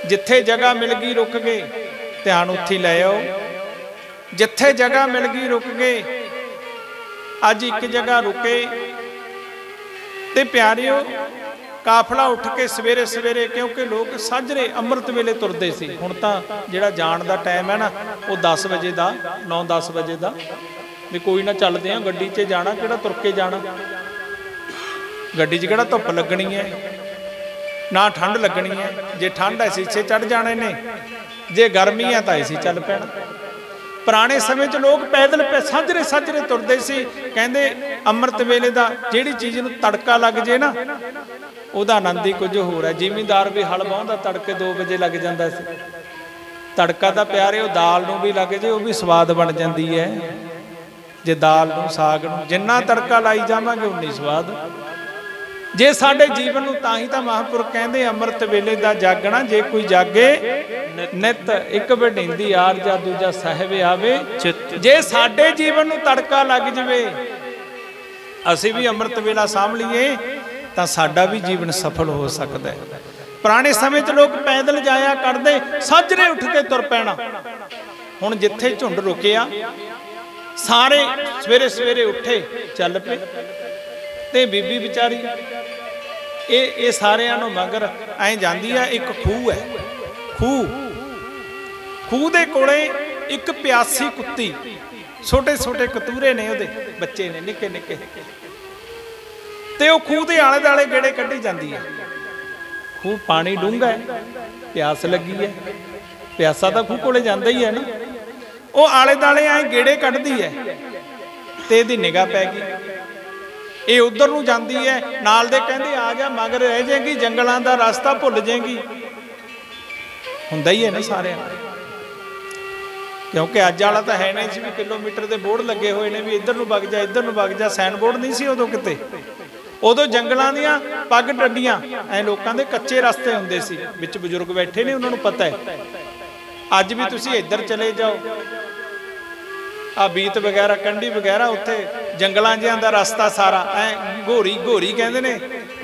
जिथे जगह मिल गई रुक गए, ध्यान उत्थे लै आओ। जिथे जगह मिल गई रुक गए। अज एक जगह रुके ते प्यारिओ काफला उठ के सवेरे सवेरे, क्योंकि लोग साजरे अमृत वेले तुरदे सी। हुण तां जिहड़ा जाण दा टाइम है ना वो 10 वजे दा, 9-10 वजे दा, भी कोई ना चलते हैं गड्डी च जाना, किहड़ा तुर के जाना। गड्डी च किहड़ा धुप्प लगनी है, ना ठंड लगनी है। जे ठंड है शीशे चढ़ जाने ने, जे गर्मी है तो ऐसी चल पैना। पुराने समय च लोग पैदल साजरे साजरे तुरदे सी। कहंदे अमृत वेले दा जिहड़ी चीज़ नूं तड़का लग जे ना उहदा आनंद ही कुछ होर है। जिमीदार भी हल वाहुंदा तड़के 2 वजे लग जांदा सी। तड़का तां प्यारे दाल नूं भी लग जे, वो भी स्वाद बन जाती है। जे दाल नूं साग नूं जिन्ना तड़का लाई जावांगे उन्नी स्वाद। जे साडे जीवन नूं तां ही तां महापुरख कहंदे अमृत वेले दा जागना, जे कोई जागे नित एक वढिंदी आर जा दूजा साहिब आवे चित। जे साडे जीवन नूं तड़का लग जवे, असीं भी अमृत वेला साਂਭ लईए तां साडा भी जीवन सफल हो सकदा है। पुराने समय च लोग पैदल जाया करदे, साजरे उठ के तुर पैना। हुण जिथे झुंड रुकिया सारे सवेरे सवेरे उठे चल पे, ते बीबी विचारी ये सारिਆਂ ਨੂੰ मगर ऐ ਜਾਂਦੀ है। एक खूह है, खूह दे कोले एक प्यासी कुत्ती, छोटे छोटे कतूरे ने ਉਹਦੇ बच्चे ने निक्के निक्के, ते ਉਹ खूह ਦੇ आले दुआले गेड़े कड्ढी ਜਾਂਦੀ है। खूह पानी डूंगा है, प्यास लगी है, प्यासा तो खूह कोले जांदा ही है ना। वो आले दुआले ऐ गेड़े कड्ढदी है ते इहदी निगाह पै गई, ये उधर नूं जांदी है। नाल दे कहंदे आ जा, मगर रह जाएगी, जंगलों का रास्ता भुल जाएगी। हुंदा ही है ना सारे, क्योंकि अज वाला तो है नहीं सी भी किलोमीटर के बोर्ड लगे हुए ने भी इधर नूं वग जा, इधर नूं वग जा। सैन बोर्ड नहीं सी उदों किते, उदों जंगलों दियां पग डंडियां ऐ लोकां दे कच्चे रस्ते हुंदे सी, विच बजुर्ग बैठे ने, उन्हां नूं पता है। अज भी तुसीं इधर चले जाओ, आ बीत वगैरह कंडी वगैरह उत्थे जंगलों जिहां दा रास्ता सारा ऐ घोरी घोरी कहंदे ने,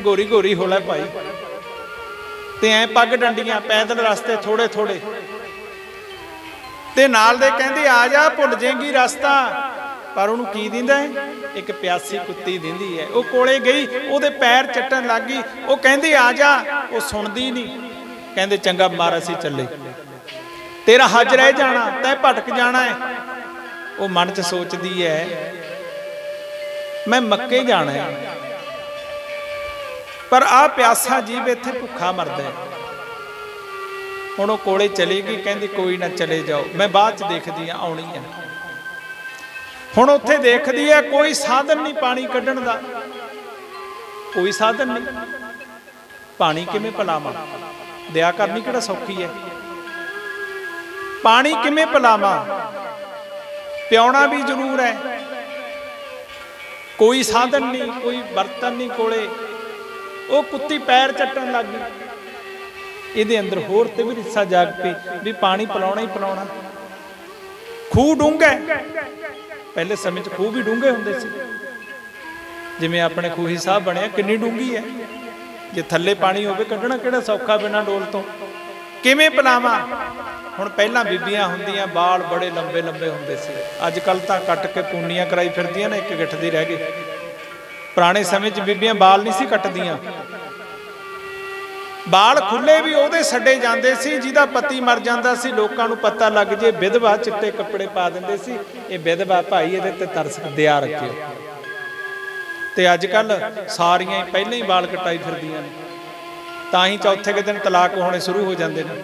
घोरी घोरी होला भाई, ते ऐ पग डंडियां पैदल रास्ते थोड़े थोड़े, ते नाल दे कहंदे आ जा भुल जाएगी रास्ता। पर उहनूं की दिंदा है, एक प्यासी कुत्ती दिंदी है। वो कोले गई, उहदे पैर चट्टन लग गई, वो कहंदी आ जा, वो सुणदी नहीं। कहंदे चंगा मार असीं चले, तेरा हज रह जाना, तैं भटक जाना है। वो मन च सोचती है मैं मक्के जाना है, पर आ प्यासा जीव इत्थे भुखा मरदा है। हुण वो कोले चली गई, कहंदी कोई ना चले जाओ, मैं बाद च देखदी आ, आउणी है। हुण उत्थे देखदी है कोई साधन नहीं पानी कड्ढण दा, कोई साधन नहीं। पानी किवें पिलावां, दया करनी किहड़ा सौखी है। पानी किवें पिलावां, पियाउणा भी जरूर है, कोई साधन नहीं, कोई बर्तन नहीं कोले। वो कुत्ती पैर चट्टन लग गई, इहदे अंदर होर ते भी रिस्सा जाग पई भी पानी पिलाउणा ही पिलाउणा। खूह डूंगा है, पहले समय च खूह भी डूंगे हुंदे सी, जिवें अपने खूही साहब बने, किन्नी डूंगी है। जे थल्ले पानी होवे कड्ढना किहड़ा सौखा बिना डोल तो। किवें पिलावां, हुण पहलां बीबियां हुंदियां बाल बड़े लंबे लंबे हुंदे सी, अजकल तां कट के पूनियां कराई फिरदियां ने, एक गिठ दी रह गई। पुराने समय च बीबियां बाल नहीं सी कटदियां, बाल खुले भी ਉਹਦੇ ਛੱਡੇ ਜਾਂਦੇ ਸੀ। ਜਿਹਦਾ ਪਤੀ ਮਰ ਜਾਂਦਾ ਸੀ, ਲੋਕਾਂ ਨੂੰ ਪਤਾ ਲੱਗ ਜੇ, ਵਿਧਵਾ ਚਿੱਟੇ ਕੱਪੜੇ ਪਾ ਦਿੰਦੇ ਸੀ, ਇਹ ਵਿਧਵਾ ਭਾਈ ਇਹਦੇ ਤੇ ਤਰਸ ਦਿਆ ਰੱਖਿਓ। ਤੇ ਅੱਜ ਕੱਲ ਸਾਰੀਆਂ ਹੀ ਪਹਿਲਾਂ ਹੀ ਬਾਲ ਕਟਾਈ ਫਿਰਦੀਆਂ ਨੇ, ਤਾਂ ਹੀ ਚੌਥੇ ਕੁ ਦਿਨ ਤਲਾਕ ਹੋਣੇ ਸ਼ੁਰੂ ਹੋ ਜਾਂਦੇ ਨੇ।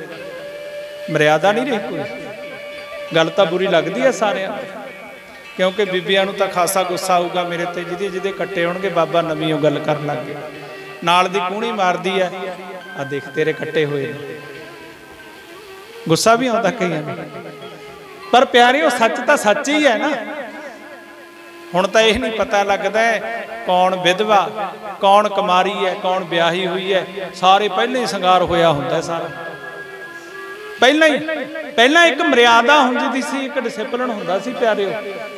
ਮਰਿਆਦਾ ਨਹੀਂ ਰਹੀ ਕੋਈ। ਗੱਲ ਤਾਂ ਬੁਰੀ ਲੱਗਦੀ ਹੈ ਸਾਰਿਆਂ ਨੂੰ, ਕਿਉਂਕਿ ਬੀਬੀਆਂ ਨੂੰ ਤਾਂ ਖਾਸਾ ਗੁੱਸਾ ਆਊਗਾ ਮੇਰੇ ਤੇ, ਜਿਹਦੇ ਕੱਟੇ ਹੋਣਗੇ ਬਾਬਾ ਨਵੀਂ ਉਹ ਗੱਲ ਕਰਨ ਲੱਗ ਗਏ। ਨਾਲ ਦੀ ਕੂਹਣੀ ਮਾਰਦੀ ਹੈ, आ देख तेरे कट्टे हुए, गुस्सा भी आता कई में। पर प्यारे सच तो सच ही है ना। हुण तां यह नहीं पता लगता है कौन विधवा कौन कुमारी है कौन ब्याही हुई है, सारे पहले ही संगार होया हुंदा है सारा पहला एक मर्यादा हुंदी सी, एक डिसिपलिन हुंदा सी प्यारे।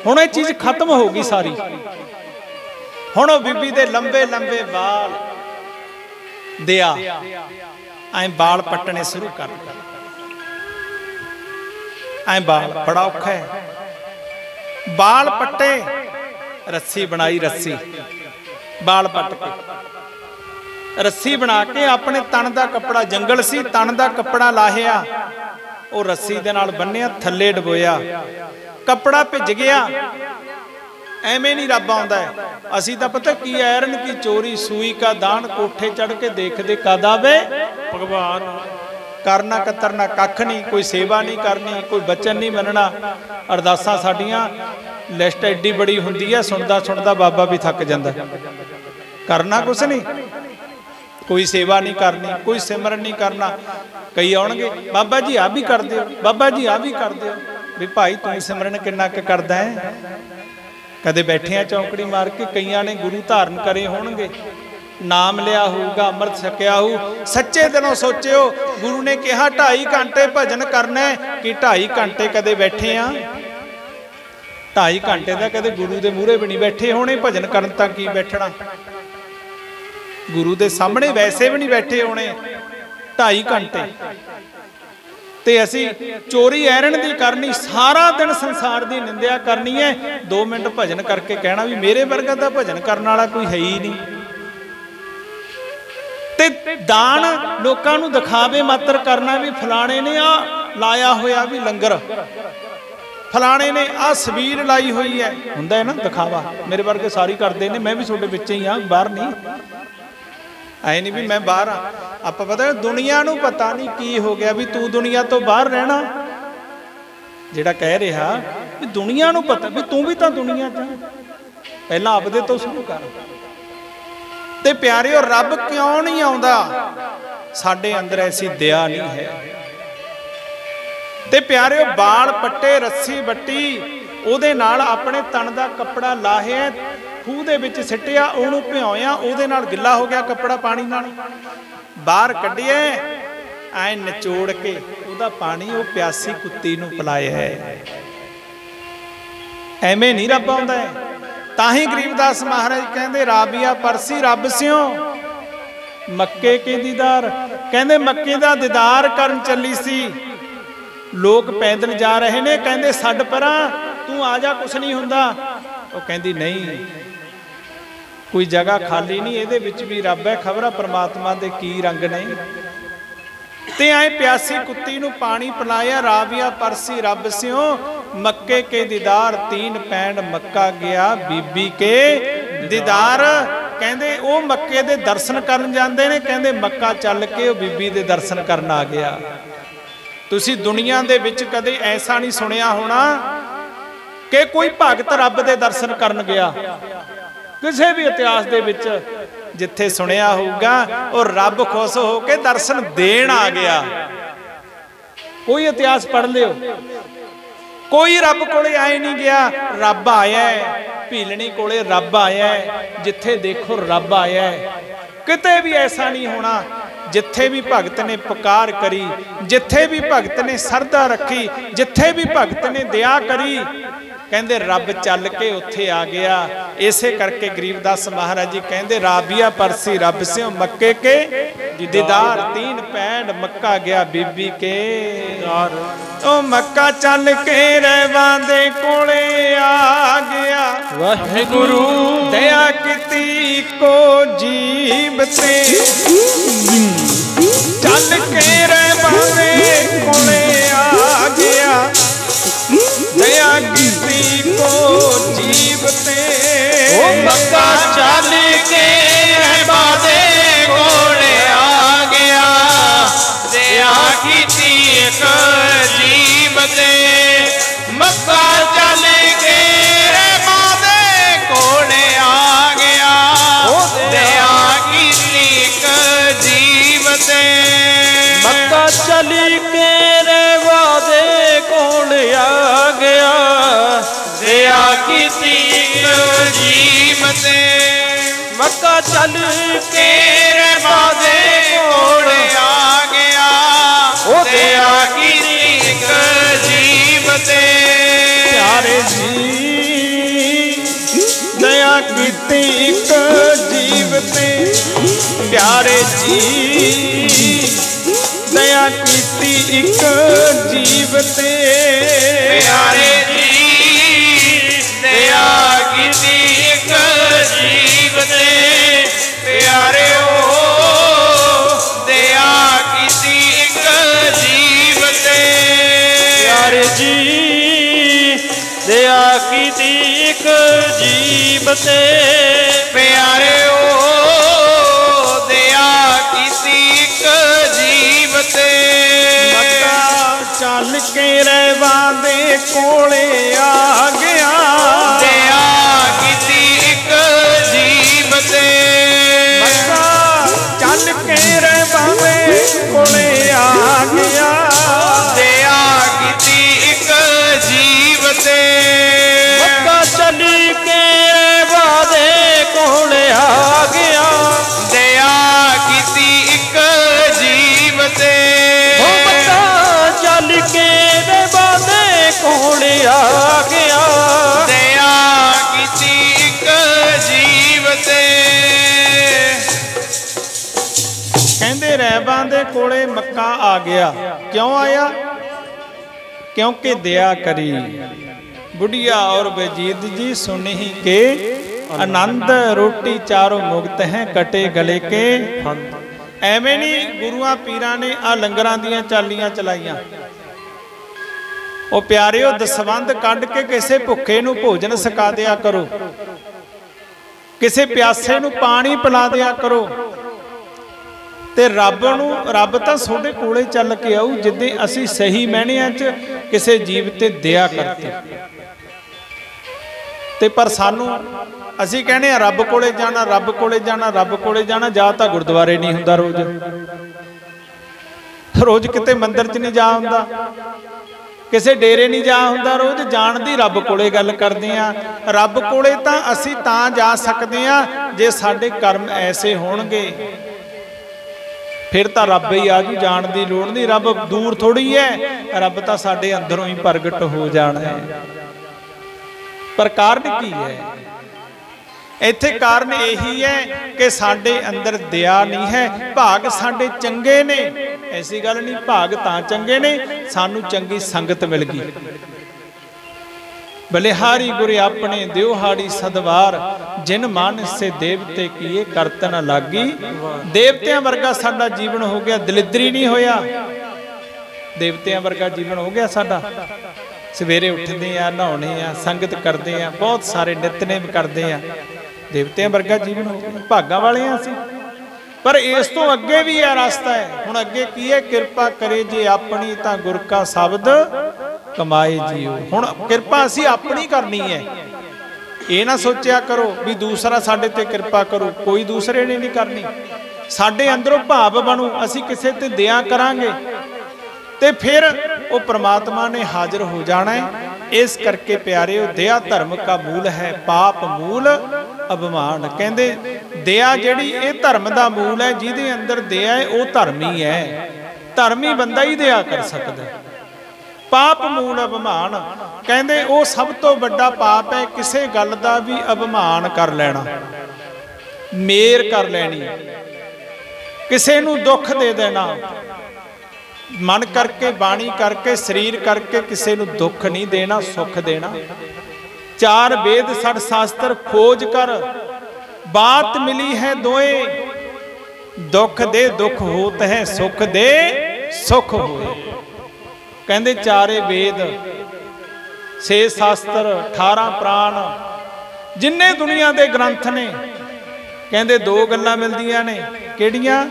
हुण ये चीज़ खत्म हो गई सारी। हुण बीबी दे लंबे लंबे बाल दिया ऐ बाल पट्टने शुरू कर दिए। ऐ बाल बड़ा औखा है, बाल पट्टे, रस्सी बनाई, रस्सी बाल पट के रस्सी बना के अपने तन का कपड़ा, जंगल सी तन का कपड़ा लाहिया, वो रस्सी दे नाल बन्निया, थल्ले डबोया, कपड़ा भिज गया। एवें नहीं रब आउंदा है। असी तो पता की ऐरन की चोरी सूई का दान, कोठे चढ़ के देखते कद आवे भगवान। करना कतरना कख नहीं, कोई सेवा नहीं करनी, कोई बचन नहीं मनना। अरदासां साडियां लिस्ट एडी बड़ी हुंदी है, सुनदा सुनदा बाबा भी थक जांदा। करना कुछ नहीं, कोई सेवा नहीं करनी, कोई सिमरन नहीं करना। कई आउणगे बाबा जी आ भी कर दिओ, बाबा जी आ भी कर दिओ। भी भाई तू सिमरन किन्ना क करदा है? कदे बैठे चौंकड़ी मार के, कईयां ने गुरु धारण करे होणगे, नाम लिया होगा, अमृत छकिया हो, सच्चे दिलों सोचियो गुरु ने कहा 2.5 घंटे भजन करना है कि 2.5 घंटे कदे बैठे आ? 2.5 घंटे का कदे गुरु के मूहरे भी नहीं बैठे होने, भजन करन तक की बैठना, गुरु के सामने वैसे भी नहीं बैठे होने 2.5 घंटे। ते असी चोरी ऐरन दी करनी, सारा दिन संसार की निंदिया करनी है, 2 मिनट भजन करके कहना भी मेरे वर्गा दा भजन करने वाला कोई है ही नहीं। ते दान लोकां नूं दिखावे मात्र करना भी फलाने ने आ लाया होया भी लंगर, फलाने ने आ सबील लाई हुई है, हुंदा है ना दिखावा, मेरे वर्गे सारी करते हैं, मैं भी तुहाडे विच ही हाँ, बाहर नहीं, ऐ नहीं भी मैं बाहर हाँ। आप पता दुनिया नूं पता नहीं की हो गया भी तू दुनिया तो बाहर रहना, जिहड़ा कह रहा भी दुनिया नूं पता भी तू भी तो दुनिया च, पहला आपदे तो शुरू कर। ते प्यारिओ रब क्यों नहीं आउंदा? साडे अंदर ऐसी दया नहीं है। ते प्यारिओ बाल पट्टे, रस्सी बट्टी, ਉਹਦੇ ਨਾਲ ਆਪਣੇ तन का कपड़ा लाहे खूह ਦੇ ਵਿੱਚ ਸਿੱਟਿਆ, ਉਹਨੂੰ ਭਿਉਇਆ, ਉਹਦੇ ਨਾਲ ਗਿੱਲਾ ਹੋ ਗਿਆ ਕੱਪੜਾ ਪਾਣੀ ਨਾਲ, ਬਾਹਰ ਕੱਢਿਆ ਐ ਨਿਚੋੜ ਕੇ ਉਹਦਾ ਪਾਣੀ ਉਹ ਪਿਆਸੀ ਕੁੱਤੀ ਨੂੰ ਪਿਲਾਇਆ ਹੈ। ਐਵੇਂ ਨਹੀਂ ਰੱਬ ਆਉਂਦਾ ਹੈ। ਤਾਂ ਹੀ ਗਰੀਬਦਾਸ ਮਹਾਰਾਜ ਕਹਿੰਦੇ ਰਾਬੀਆ ਪਰਸੀ ਰੱਬ ਸਿਓ ਮੱਕੇ ਕੇ ਦੀਦਾਰ, ਕਹਿੰਦੇ ਮੱਕੇ ਦਾ ਦੀਦਾਰ ਕਰਨ ਚੱਲੀ ਸੀ, ਲੋਕ ਪੈਦਲ ਜਾ ਰਹੇ ਨੇ, ਕਹਿੰਦੇ ਛੱਡ ਪਰਾਂ तू आ जा कुछ नहीं हुंदा, वो कहती नहीं कोई जगह खाली नहीं, ये भी रब है, खबर परमात्मा दे की रंग नहीं। ते आए प्यासी कुत्ती नूं पानी पिलाया, राबिया परसी रब स्यों मक्के के दीदार, 3 पैंड मक्का गया बीबी के दीदार। कहंदे वो मक्के दे दर्शन करन जांदे ने, कहंदे मक्का चल के वो बीबी दे दर्शन करन आ गया। तुसी दुनिया दे विच कदे ऐसा नहीं सुनिया होना कि कोई भगत रब दे दर्शन करन गया, किसी भी इतिहास दे विच जिथे सुनिया होगा और रब खुश हो के दर्शन देन आ गया। कोई इतिहास पढ़ लियो, कोई रब कोले आए नहीं गया, रब आया है। भीलनी कोले रब आया है, जिथे देखो रब आया है। किते भी ऐसा नहीं होना, जिथे भी भगत ने पुकार करी, जिथे भी भगत ने सरदा रखी, जिथे भी भगत ने दया करी, कहते रब चल के उत्थे आ गया। इसे करके गरीबदास महाराज जी कहते राबिया परसी रब से मक्के के दीदार, 3 पैंड मक्का गया बीबी के। ओ मक्का चल के रहवा दे कोले आ गया, वाहिगुरु दया कीती को जीव ते। चल के रहवा दे कोले आ गया, दया कीती को जीव ते। ओ मक्का चल के बादे कोले आ गया, दया कीती एक जीव ते। मक्का चल के बादे कोले आ गया, दया कीती एक जीव ते। मक्का चल के वादे कोल आ गया, दया कीती जीव ते। मक्का चल के वादे कोल आ गया, दया कीती जीव ते। प्यारे जी दया कीती एक जीव ते, प्यारे जी दया कीती एक जीव ते। प्यारे जी दया कीती एक जीव ते। प्यारे ओ दया कीती एक जीव ते। प्यारे जी दया कीती एक जीव ते। प्यारे ओ दया कीती एक जीव ते। मक्का चल के रहवा दे कोले आ गया, दया कीती एक जीव ते। मक्का चल के रहवा दे कोले आ गया, दया कीती एक जीव ते। मक्का चल के वादे कोल आ गया, मक्का आ गया। क्यों आया? क्योंकि दया करी। बुढ़िया और बजीद जी सुनी के आनंद, रोटी चारों मुक्त हैं कटे गले के। ਐਵੇਂ ਨਹੀਂ ਗੁਰੂਆਂ ਪੀਰਾਂ ਨੇ ਆ ਲੰਗਰਾਂ ਦੀਆਂ ਚਾਲੀਆਂ ਚਲਾਈਆਂ। ਉਹ ਪਿਆਰਿਓ ਦਸਵੰਧ ਕੱਢ ਕੇ ਕਿਸੇ ਭੁੱਖੇ ਨੂੰ ਭੋਜਨ ਛਕਾ ਦਿਆ ਕਰੋ, ਕਿਸੇ ਪਿਆਸੇ ਨੂੰ ਪਾਣੀ ਪਿਲਾ ਦਿਆ ਕਰੋ। ਤੇ ਰੱਬ ਤਾਂ ਤੁਹਾਡੇ ਕੋਲੇ ਚੱਲ ਕੇ ਆਊ ਜਿੱਦੇ ਅਸੀਂ ਸਹੀ ਮਾਇਨਿਆਂ 'ਚ ਕਿਸੇ ਜੀਵ ਤੇ ਦਇਆ ਕਰਤੇ। ਤੇ ਪਰ ਸਾਨੂੰ ਅਸੀਂ ਕਹਿੰਦੇ ਆ ਰੱਬ ਕੋਲੇ ਜਾਣਾ, ਰੱਬ ਕੋਲੇ ਜਾਣਾ, ਰੱਬ ਕੋਲੇ ਜਾਣਾ। ਜਾ ਤਾਂ ਗੁਰਦੁਆਰੇ ਨਹੀਂ ਹੁੰਦਾ, ਰੋਜ਼ ਕਿਤੇ ਮੰਦਿਰ 'ਚ ਨਹੀਂ ਜਾ ਹੁੰਦਾ, ਕਿਸੇ ਡੇਰੇ ਨਹੀਂ ਜਾ ਹੁੰਦਾ। ਰੋਜ਼ ਜਾਣ ਦੀ ਰੱਬ ਕੋਲੇ ਗੱਲ ਕਰਦੇ ਆ। ਰੱਬ ਕੋਲੇ ਤਾਂ ਅਸੀਂ ਤਾਂ ਜਾ ਸਕਦੇ ਆ ਜੇ ਸਾਡੇ ਕਰਮ ਐਸੇ ਹੋਣਗੇ, ਫਿਰ ਤਾਂ ਰੱਬ ਹੀ ਆਜੂ। ਜਾਣ ਦੀ ਲੋੜ ਨਹੀਂ, ਰੱਬ ਦੂਰ ਥੋੜੀ ਹੈ, ਰੱਬ ਤਾਂ ਸਾਡੇ ਅੰਦਰੋਂ ਹੀ ਪ੍ਰਗਟ ਹੋ ਜਾਣਾ ਹੈ। ਪਰ ਕਾਰਨ ਕੀ ਹੈ? ਇੱਥੇ ਕਾਰਨ ਇਹੀ ਹੈ ਕਿ ਸਾਡੇ ਅੰਦਰ ਦਇਆ ਨਹੀਂ ਹੈ। ਭਾਗ ਸਾਡੇ ਚੰਗੇ ਨੇ, ਐਸੀ ਗੱਲ ਨਹੀਂ, ਭਾਗ ਤਾਂ ਚੰਗੇ ਨੇ ਸਾਨੂੰ ਚੰਗੀ ਸੰਗਤ ਮਿਲ ਗਈ। ਬਲਿਹਾਰੀ ਗੁਰੇ ਆਪਣੇ ਦਿਉਹਾੜੀ ਸਦਵਾਰ, ਜਿਨ ਮਾਨਸ ਸੇ ਦੇਵਤੇ ਕੀਏ ਕਰਤ ਨ ਲਾਗੀ। ਦੇਵਤਿਆਂ ਵਰਗਾ ਸਾਡਾ ਜੀਵਨ ਹੋ ਗਿਆ, ਦਲਿਦਰੀ ਨਹੀਂ ਹੋਇਆ। ਦੇਵਤਿਆਂ ਵਰਗਾ ਜੀਵਨ ਹੋ ਗਿਆ ਸਾਡਾ। ਸਵੇਰੇ ਉੱਠਦੇ ਆ, ਨਹਾਉਣੇ ਆ, ਸੰਗਤ ਕਰਦੇ ਆ, ਬਹੁਤ ਸਾਰੇ ਨਿਤਨੇਮ ਕਰਦੇ ਆ। ਦੇਵਤਿਆਂ ਵਰਗਾ ਜੀਵਨ ਹੋ ਗਿਆ, ਭਾਗਾਂ ਵਾਲੇ ਆ ਅਸੀਂ। ਪਰ ਇਸ ਤੋਂ ਅੱਗੇ ਵੀ ਇਹ ਰਸਤਾ ਹੈ। ਹੁਣ ਅੱਗੇ ਕੀ ਹੈ? ਕਿਰਪਾ ਕਰੇ ਜੇ ਆਪਣੀ ਤਾਂ ਗੁਰ ਕਾ ਸ਼ਬਦ ਕਮਾਏ ਜੀਓ। ਹੁਣ ਕਿਰਪਾ ਅਸੀਂ ਆਪਣੀ ਕਰਨੀ ਹੈ। ਇਹ ਨਾ ਸੋਚਿਆ ਕਰੋ ਵੀ ਦੂਸਰਾ ਸਾਡੇ ਤੇ ਕਿਰਪਾ ਕਰੂ, ਕੋਈ ਦੂਸਰੇ ਨੇ ਨਹੀਂ ਕਰਨੀ। ਸਾਡੇ ਅੰਦਰੋਂ ਭਾਵ ਬਣੂ, ਅਸੀਂ ਕਿਸੇ ਤੇ ਦਇਆ ਕਰਾਂਗੇ ਤੇ ਫਿਰ ਉਹ ਪ੍ਰਮਾਤਮਾ ਨੇ ਹਾਜ਼ਰ ਹੋ ਜਾਣਾ ਹੈ। ਇਸ ਕਰਕੇ ਪਿਆਰਿਓ, ਦਇਆ ਧਰਮ ਕਾ ਮੂਲ ਹੈ, ਪਾਪ ਮੂਲ ਅਭਿਮਾਨ। ਕਹਿੰਦੇ ਦਇਆ ਜਿਹੜੀ ਇਹ ਧਰਮ ਦਾ ਮੂਲ ਹੈ। ਜਿਹਦੇ ਅੰਦਰ ਦਇਆ ਹੈ ਉਹ ਧਰਮੀ ਹੈ। ਧਰਮੀ ਬੰਦਾ ਹੀ ਦਇਆ ਕਰ ਸਕਦਾ। ਪਾਪ ਮੂਲ ਅਭਿਮਾਨ, ਕਹਿੰਦੇ ਉਹ ਸਭ ਤੋਂ ਵੱਡਾ ਪਾਪ ਹੈ ਕਿਸੇ ਗੱਲ ਦਾ ਵੀ ਅਭਿਮਾਨ ਕਰ ਲੈਣਾ, ਮੇਰ ਕਰ ਲੈਣੀ, ਕਿਸੇ ਨੂੰ ਦੁੱਖ ਦੇ ਦੇਣਾ। ਮਨ ਕਰਕੇ, ਬਾਣੀ ਕਰਕੇ, ਸਰੀਰ ਕਰਕੇ ਕਿਸੇ ਨੂੰ ਦੁੱਖ ਨਹੀਂ ਦੇਣਾ, ਸੁੱਖ ਦੇਣਾ। ਚਾਰ ਵੇਦ ਸੜ ਸ਼ਾਸਤਰ ਖੋਜ ਕਰ, ਬਾਤ ਮਿਲੀ ਹੈ ਦੋਏ। ਦੁੱਖ ਦੇ ਦੁੱਖ ਹੋਤ ਹੈ, ਸੁੱਖ ਦੇ ਸੁੱਖ ਹੋਏ। ਕਹਿੰਦੇ ਚਾਰੇ ਵੇਦ, 6 ਸ਼ਾਸਤਰ, 18 ਪ੍ਰਾਣ, ਜਿੰਨੇ ਦੁਨੀਆ ਦੇ ਗ੍ਰੰਥ ਨੇ, ਕਹਿੰਦੇ ਦੋ ਗੱਲਾਂ ਮਿਲਦੀਆਂ ਨੇ। ਕਿਹੜੀਆਂ?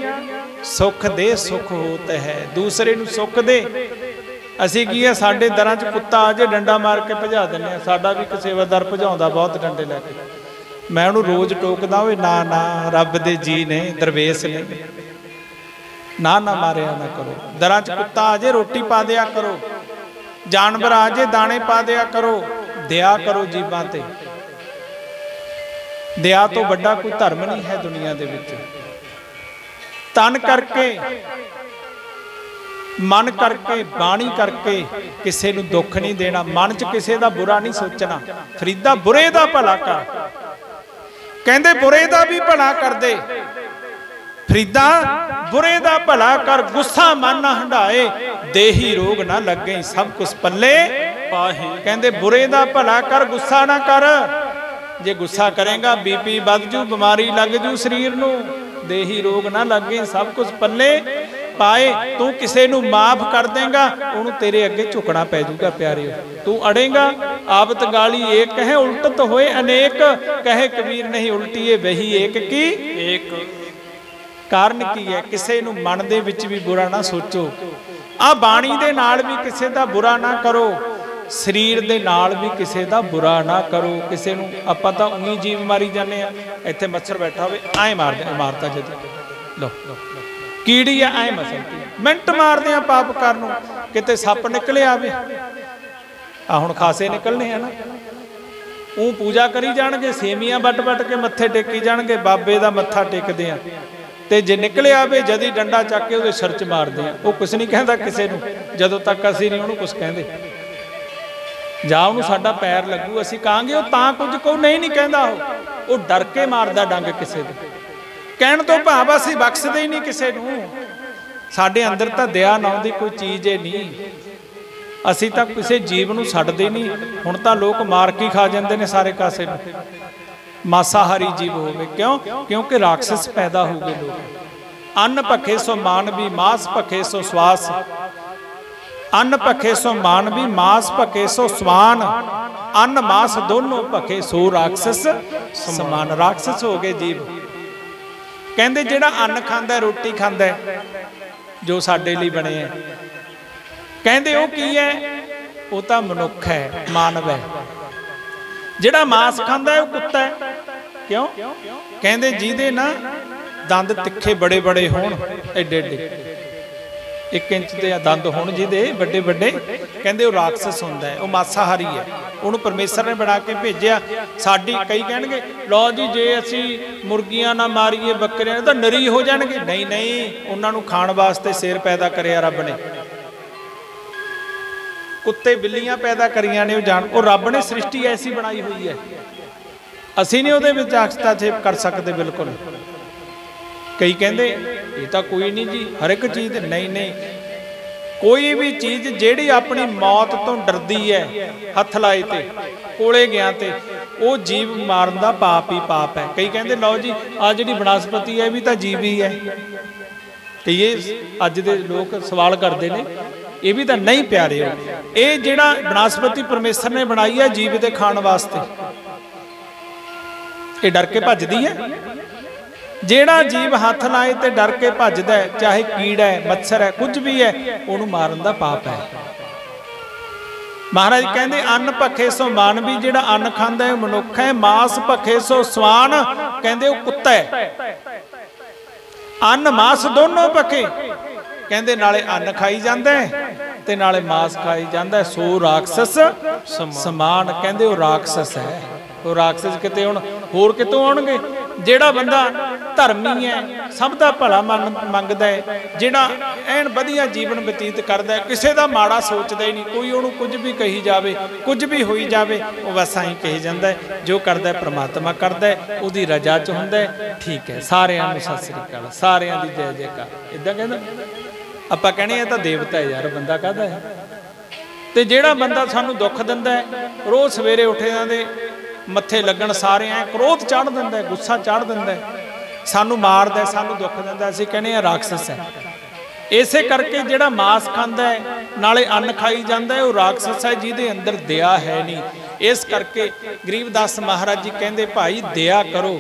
ਸੁੱਖ ਦੇ ਸੁੱਖ ਹੋਤ ਹੈ, ਦੂਸਰੇ ਨੂੰ ਸੁੱਖ ਦੇ। ਅਸੀਂ ਕੀ ਹੈ, ਸਾਡੇ ਦਰਾਂ 'ਚ ਕੁੱਤਾ ਆ ਜੇ ਡੰਡਾ ਮਾਰ ਕੇ ਭਜਾ ਦਿੰਦੇ ਹਾਂ। ਸਾਡਾ ਵੀ ਇੱਕ ਸੇਵਾਦਾਰ ਭਜਾਉਂਦਾ ਬਹੁਤ ਡੰਡੇ ਲੈ ਕੇ। ਮੈਂ ਉਹਨੂੰ ਰੋਜ਼ ਟੋਕਦਾ, ਓਏ ਨਾ ਨਾ, ਰੱਬ ਦੇ ਜੀ ਨੇ, ਦਰਵੇਸ਼ ਨੇ, ਨਾ ਨਾ ਮਾਰਿਆ ਨਾ ਕਰੋ। ਦਰਾਂ 'ਚ ਕੁੱਤਾ ਆ ਜੇ ਰੋਟੀ ਪਾ ਦਿਆ ਕਰੋ, ਜਾਨਵਰ ਆ ਜੇ ਦਾਣੇ ਪਾ ਦਿਆ ਕਰੋ, ਦਇਆ ਕਰੋ ਜੀਵਾਂ ਤੇ। ਦਇਆ ਤੋਂ ਵੱਡਾ ਕੋਈ ਧਰਮ ਨਹੀਂ ਹੈ ਦੁਨੀਆ ਦੇ ਵਿੱਚ। ਤਨ ਕਰਕੇ, ਮਨ ਕਰਕੇ, ਬਾਣੀ ਕਰਕੇ ਕਿਸੇ ਨੂੰ ਦੁੱਖ ਨਹੀਂ ਦੇਣਾ, ਮਨ 'ਚ ਕਿਸੇ ਦਾ ਬੁਰਾ ਨਹੀਂ ਸੋਚਣਾ। ਫਰੀਦਾ ਬੁਰੇ ਦਾ ਭਲਾ ਕਰ, ਕਹਿੰਦੇ ਬੁਰੇ ਦਾ ਵੀ ਭਲਾ ਕਰਦੇ। ਫਰੀਦਾ ਬੁਰੇ ਦਾ ਭਲਾ ਕਰ, ਗੁੱਸਾ ਮਨ ਨਾ ਹੰਢਾਏ, ਦੇਹੀ ਰੋਗ ਨਾ ਲੱਗੇ, ਸਭ ਕੁਛ ਪੱਲੇ ਪਾਹੇ। ਕਹਿੰਦੇ ਬੁਰੇ ਦਾ ਭਲਾ ਕਰ, ਗੁੱਸਾ ਨਾ ਕਰ। ਜੇ ਗੁੱਸਾ ਕਰੇਗਾ ਬੀਪੀ ਵੱਧ ਜੂ, ਬਿਮਾਰੀ ਲੱਗ ਜੂ ਸਰੀਰ ਨੂੰ, ਦੇਹੀ ਰੋਗ ਨਾ ਲੱਗੇ, ਸਭ ਕੁਝ ਪੱਲੇ ਪਾਏ। ਤੂੰ ਕਿਸੇ ਨੂੰ ਮਾਫ ਕਰ ਦੇਂਗਾ, ਉਹਨੂੰ ਤੇਰੇ ਅੱਗੇ ਝੁਕਣਾ ਪੈ ਜਾਊਗਾ ਪਿਆਰਿਓ। ਤੂੰ ਅੜੇਗਾ, ਆਬਤ ਗਾਲੀ ਏਕ ਹੈ, ਉਲਟਤ ਹੋਏ ਅਨੇਕ, ਕਹੇ ਕਬੀਰ ਨਹੀਂ ਉਲਟੀਏ ਵਹੀ ਏਕ ਕੀ ਏਕ। ਕਾਰਨ ਕੀ ਹੈ? ਕਿਸੇ ਨੂੰ ਮਨ ਦੇ ਵਿੱਚ ਵੀ ਬੁਰਾ ਨਾ ਸੋਚੋ। ਆ ਬਾਣੀ ਦੇ ਨਾਲ ਵੀ ਕਿਸੇ ਦਾ ਬੁਰਾ ਨਾ ਕਰੋ, ਸਰੀਰ ਦੇ ਨਾਲ ਵੀ ਕਿਸੇ ਦਾ ਬੁਰਾ ਨਾ ਕਰੋ। ਕਿਸੇ ਨੂੰ ਆਪਾਂ ਤਾਂ ਉਨੀ ਜੀਵ ਮਾਰੀ ਜਾਂਦੇ ਆ। ਇੱਥੇ ਮੱਛਰ ਬੈਠਾ ਹੋਵੇ ਐਂ ਮਾਰਤਾ, ਜਦੋਂ ਲੋ ਕੀੜੀ ਆ ਐਂ ਮਸਲਦੀ, ਮਿੰਟ ਮਾਰਦੇ ਆ ਪਾਪ ਕਰਨ ਨੂੰ। ਕਿਤੇ ਸੱਪ ਨਿਕਲੇ ਆਵੇ, ਆ ਹੁਣ ਖਾਸੇ ਨਿਕਲਣੇ ਆ ਨਾ। ਉਹ ਪੂਜਾ ਕਰੀ ਜਾਣਗੇ, ਸੇਮੀਆਂ ਵੱਟ ਕੇ ਮੱਥੇ ਟੇਕੀ ਜਾਣਗੇ, ਬਾਬੇ ਦਾ ਮੱਥਾ ਟੇਕਦੇ ਆ। ਤੇ ਜੇ ਨਿਕਲੇ ਆਵੇ ਜਦੀ ਡੰਡਾ ਚੱਕ ਕੇ ਉਹਦੇ ਸਿਰ 'ਚ ਮਾਰਦੇ ਆ। ਉਹ ਕੁਛ ਨਹੀਂ ਕਹਿੰਦਾ ਕਿਸੇ ਨੂੰ, ਜਦੋਂ ਤੱਕ ਅਸੀਂ ਨਹੀਂ ਉਹਨੂੰ ਕੁਛ ਕਹਿੰਦੇ। ਜਾਂ ਉਹਨੂੰ ਸਾਡਾ ਪੈਰ ਲੱਗੂ, ਅਸੀਂ ਕਹਾਂਗੇ ਉਹ ਤਾਂ ਕੁਝ ਕਹੂ, ਨਹੀਂ ਕਹਿੰਦਾ। ਉਹ ਡਰ ਕੇ ਮਾਰਦਾ ਡੰਗ ਕਿਸੇ ਦੇ। ਕਹਿਣ ਤੋਂ ਭਾਵ ਅਸੀਂ ਬਖਸ਼ਦੇ ਹੀ ਨਹੀਂ ਕਿਸੇ ਨੂੰ। साडे अंदर तां दया नाम दी कोई चीज़ ही नहीं। असी तां किसी जीव नूं छड्डदे नहीं। हुण तां लोग मार के खा जांदे ने सारे कासे नूं, मासाहारी जीव होवे। क्यों? क्योंकि राक्षस पैदा हो गए लोग। अन्न भखे सो मानवी, मास भखे सो श्वास। अन्न भखे सो मानवी, मास भखे सो स्वान। अन्न मास दोनों भखे सो राक्षस समान। राक्षस हो गए जीव। कहंदे जिहड़ा अन्न खांदा, रोटी खांदा जो साडे लई बने है, कहंदे वो की है? वो तां मनुख है, मानव है। जिहड़ा मांस खांदा है वो कुत्ता है। क्यों? कहंदे जिहदे ना दंद तिखे बड़े बड़े होण, एडे एडे 1 इंच के दंद होण जिहदे बड़े बड़े, कहंदे वो राक्षस हुंदा है, वो मासाहारी है। उहनूं परमेश्वर ने बना के भेजिया। साडी कई कहणगे लो जी जे असी मुर्गियां ना मारीए, बकरियां तां नरी हो जाणगे। नहीं नहीं, उहनां नूं खाण वास्ते शेर पैदा करिया रब ने, कुत्ते बिल्लियां पैदा करियां ने। वो रब ने सृष्टि ऐसी बनाई हुई है। असी नहीं उहदे विच हस्तक्षेप कर सकते बिल्कुल। कई कहंदे ये तो कोई नहीं जी, हर एक चीज़। नहीं नहीं, कोई भी चीज़ जिहड़ी अपनी मौत तो डरदी है, हथ लाए ते कोले गया ते वो जीव मारन दा पाप ही पाप है। कई कहंदे लो जी आ जिहड़ी बनस्पति है भी तो जीव ही है। तो ये अज दे लोग सवाल करते हैं, ये भी तो नहीं प्यारे हो। ये जिहड़ा बनस्पति परमेश्वर ने बनाई है जीव दे खाण वास्ते, ये डर के भजदी है। जिहड़ा जीव हथ लाए ते डर के भजदा है, चाहे कीड़ा है, मच्छर है, कुछ भी है, उहनूं मारन दा पाप है। महाराज कहंदे अन्न भखे सो मानवी, जिहड़ा अन्न खांदा है मनुख है। मास भखे सो स्वान, कहंदे वो कुत्ता है। अन्न मास दोनों भखे, कहंदे नाले अन्न खाई जांदा है ते नाले मास खाई जांदा है। सो राक्षस समान, कहंदे वो राक्षस है। वो राक्षस किते हुण होर कितों आउणगे? जिहड़ा बंदा धर्मी है, सब दा भला मंगदा है, जिहड़ा ऐन वधिया जीवन बतीत करदा है, किसी दा माड़ा सोचदा ही नहीं। कोई उहनूं कुछ भी कही जावे, कुछ भी होई जावे, वो बस आहीं कही जांदा है। जो करदा है परमात्मा करदा है, उहदी रजा च हुंदा है। ठीक है, सारिआं नूं सत श्री अकाल, सारिआं दी जय जयकार। इदां कहंदा आपां कहणे ये तां देवता है यार, बंदा काहदा है? ते जिहड़ा बंदा सानूं दुख दिंदा है, रोज़ सवेरे उठे जांदे मत्थे लगन सारे ऐ क्रोध चढ़ दिंदा है, गुस्सा चढ़ दिंदा है, सानू मारदा है, सानू दुख दिंदा है, असीं कहने राक्षस है। इसे करके जिहड़ा मांस खांदा है नाले अन्न खाई जांदा है, वो राक्षस है जिहदे अंदर दया है नहीं। इस करके गरीबदास महाराज जी कहंदे भाई दया करो,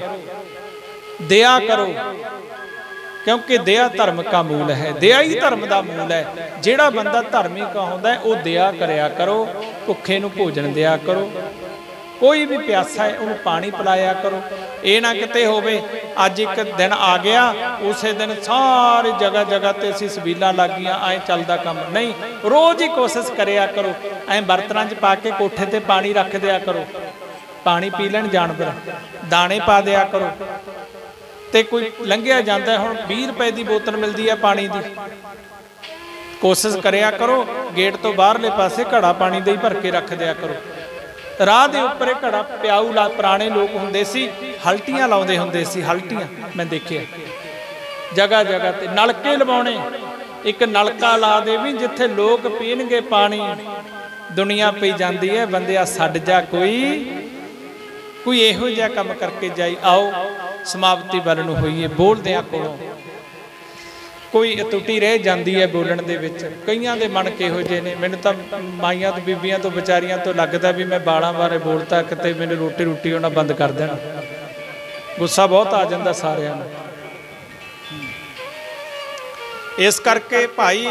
दया करो, क्योंकि दया धर्म का मूल है। दया ही धर्म का मूल है। जिहड़ा बंदा धार्मिक होंदा है वो दया करया करो, भुखे नूं भोजन दिया करो, कोई भी प्यासा है उन्होंने पानी पिलाया करो। ये ना किते होवे अज एक दिन आ गया उस दिन सारी जगह जगह ते असीं सबीलां लग गईयां, ऐ चलदा काम नहीं। रोज़ ही कोशिश करिया करो, ऐ बर्तनां च पा के कोठे ते पानी रख दिया करो, पानी पी लैण जानवर, दाणे पा दिया करो। ते कोई लंघिया जांदा हुण 20 रुपए की बोतल मिलती है पानी की, कोशिश करिया करो गेट तो बाहरले पासे घड़ा पानी दे भर के रख दिया करो। राह के उपर घड़ा प्याऊ ला, पुराने लोग होंदे सी हल्टियां लाउंदे होंदे सी, हल्टियां मैं देखिया जगह जगह ते नलके लवाउणे, एक नलका ला दे भी जिथे लोग पीणगे पानी, दुनिया पई जांदी है बंदिया सड़ जा, कोई इहो जिहा काम करके जाई। आओ समाप्ति वल नूं होईए, बोलदे कोलों कोई अतुटी रह जाती है बोलण दे विच। कईयां दे मन किहो जे ने, मैनूं तां माईयां तो बीबियां तो विचारियां तो लगदा भी मैं बालां बारे बोलता किते मैनूं रोटी रोटी उन्हां बंद कर देना, गुस्सा बहुत आ जांदा सारिआं नूं। इस करके भाई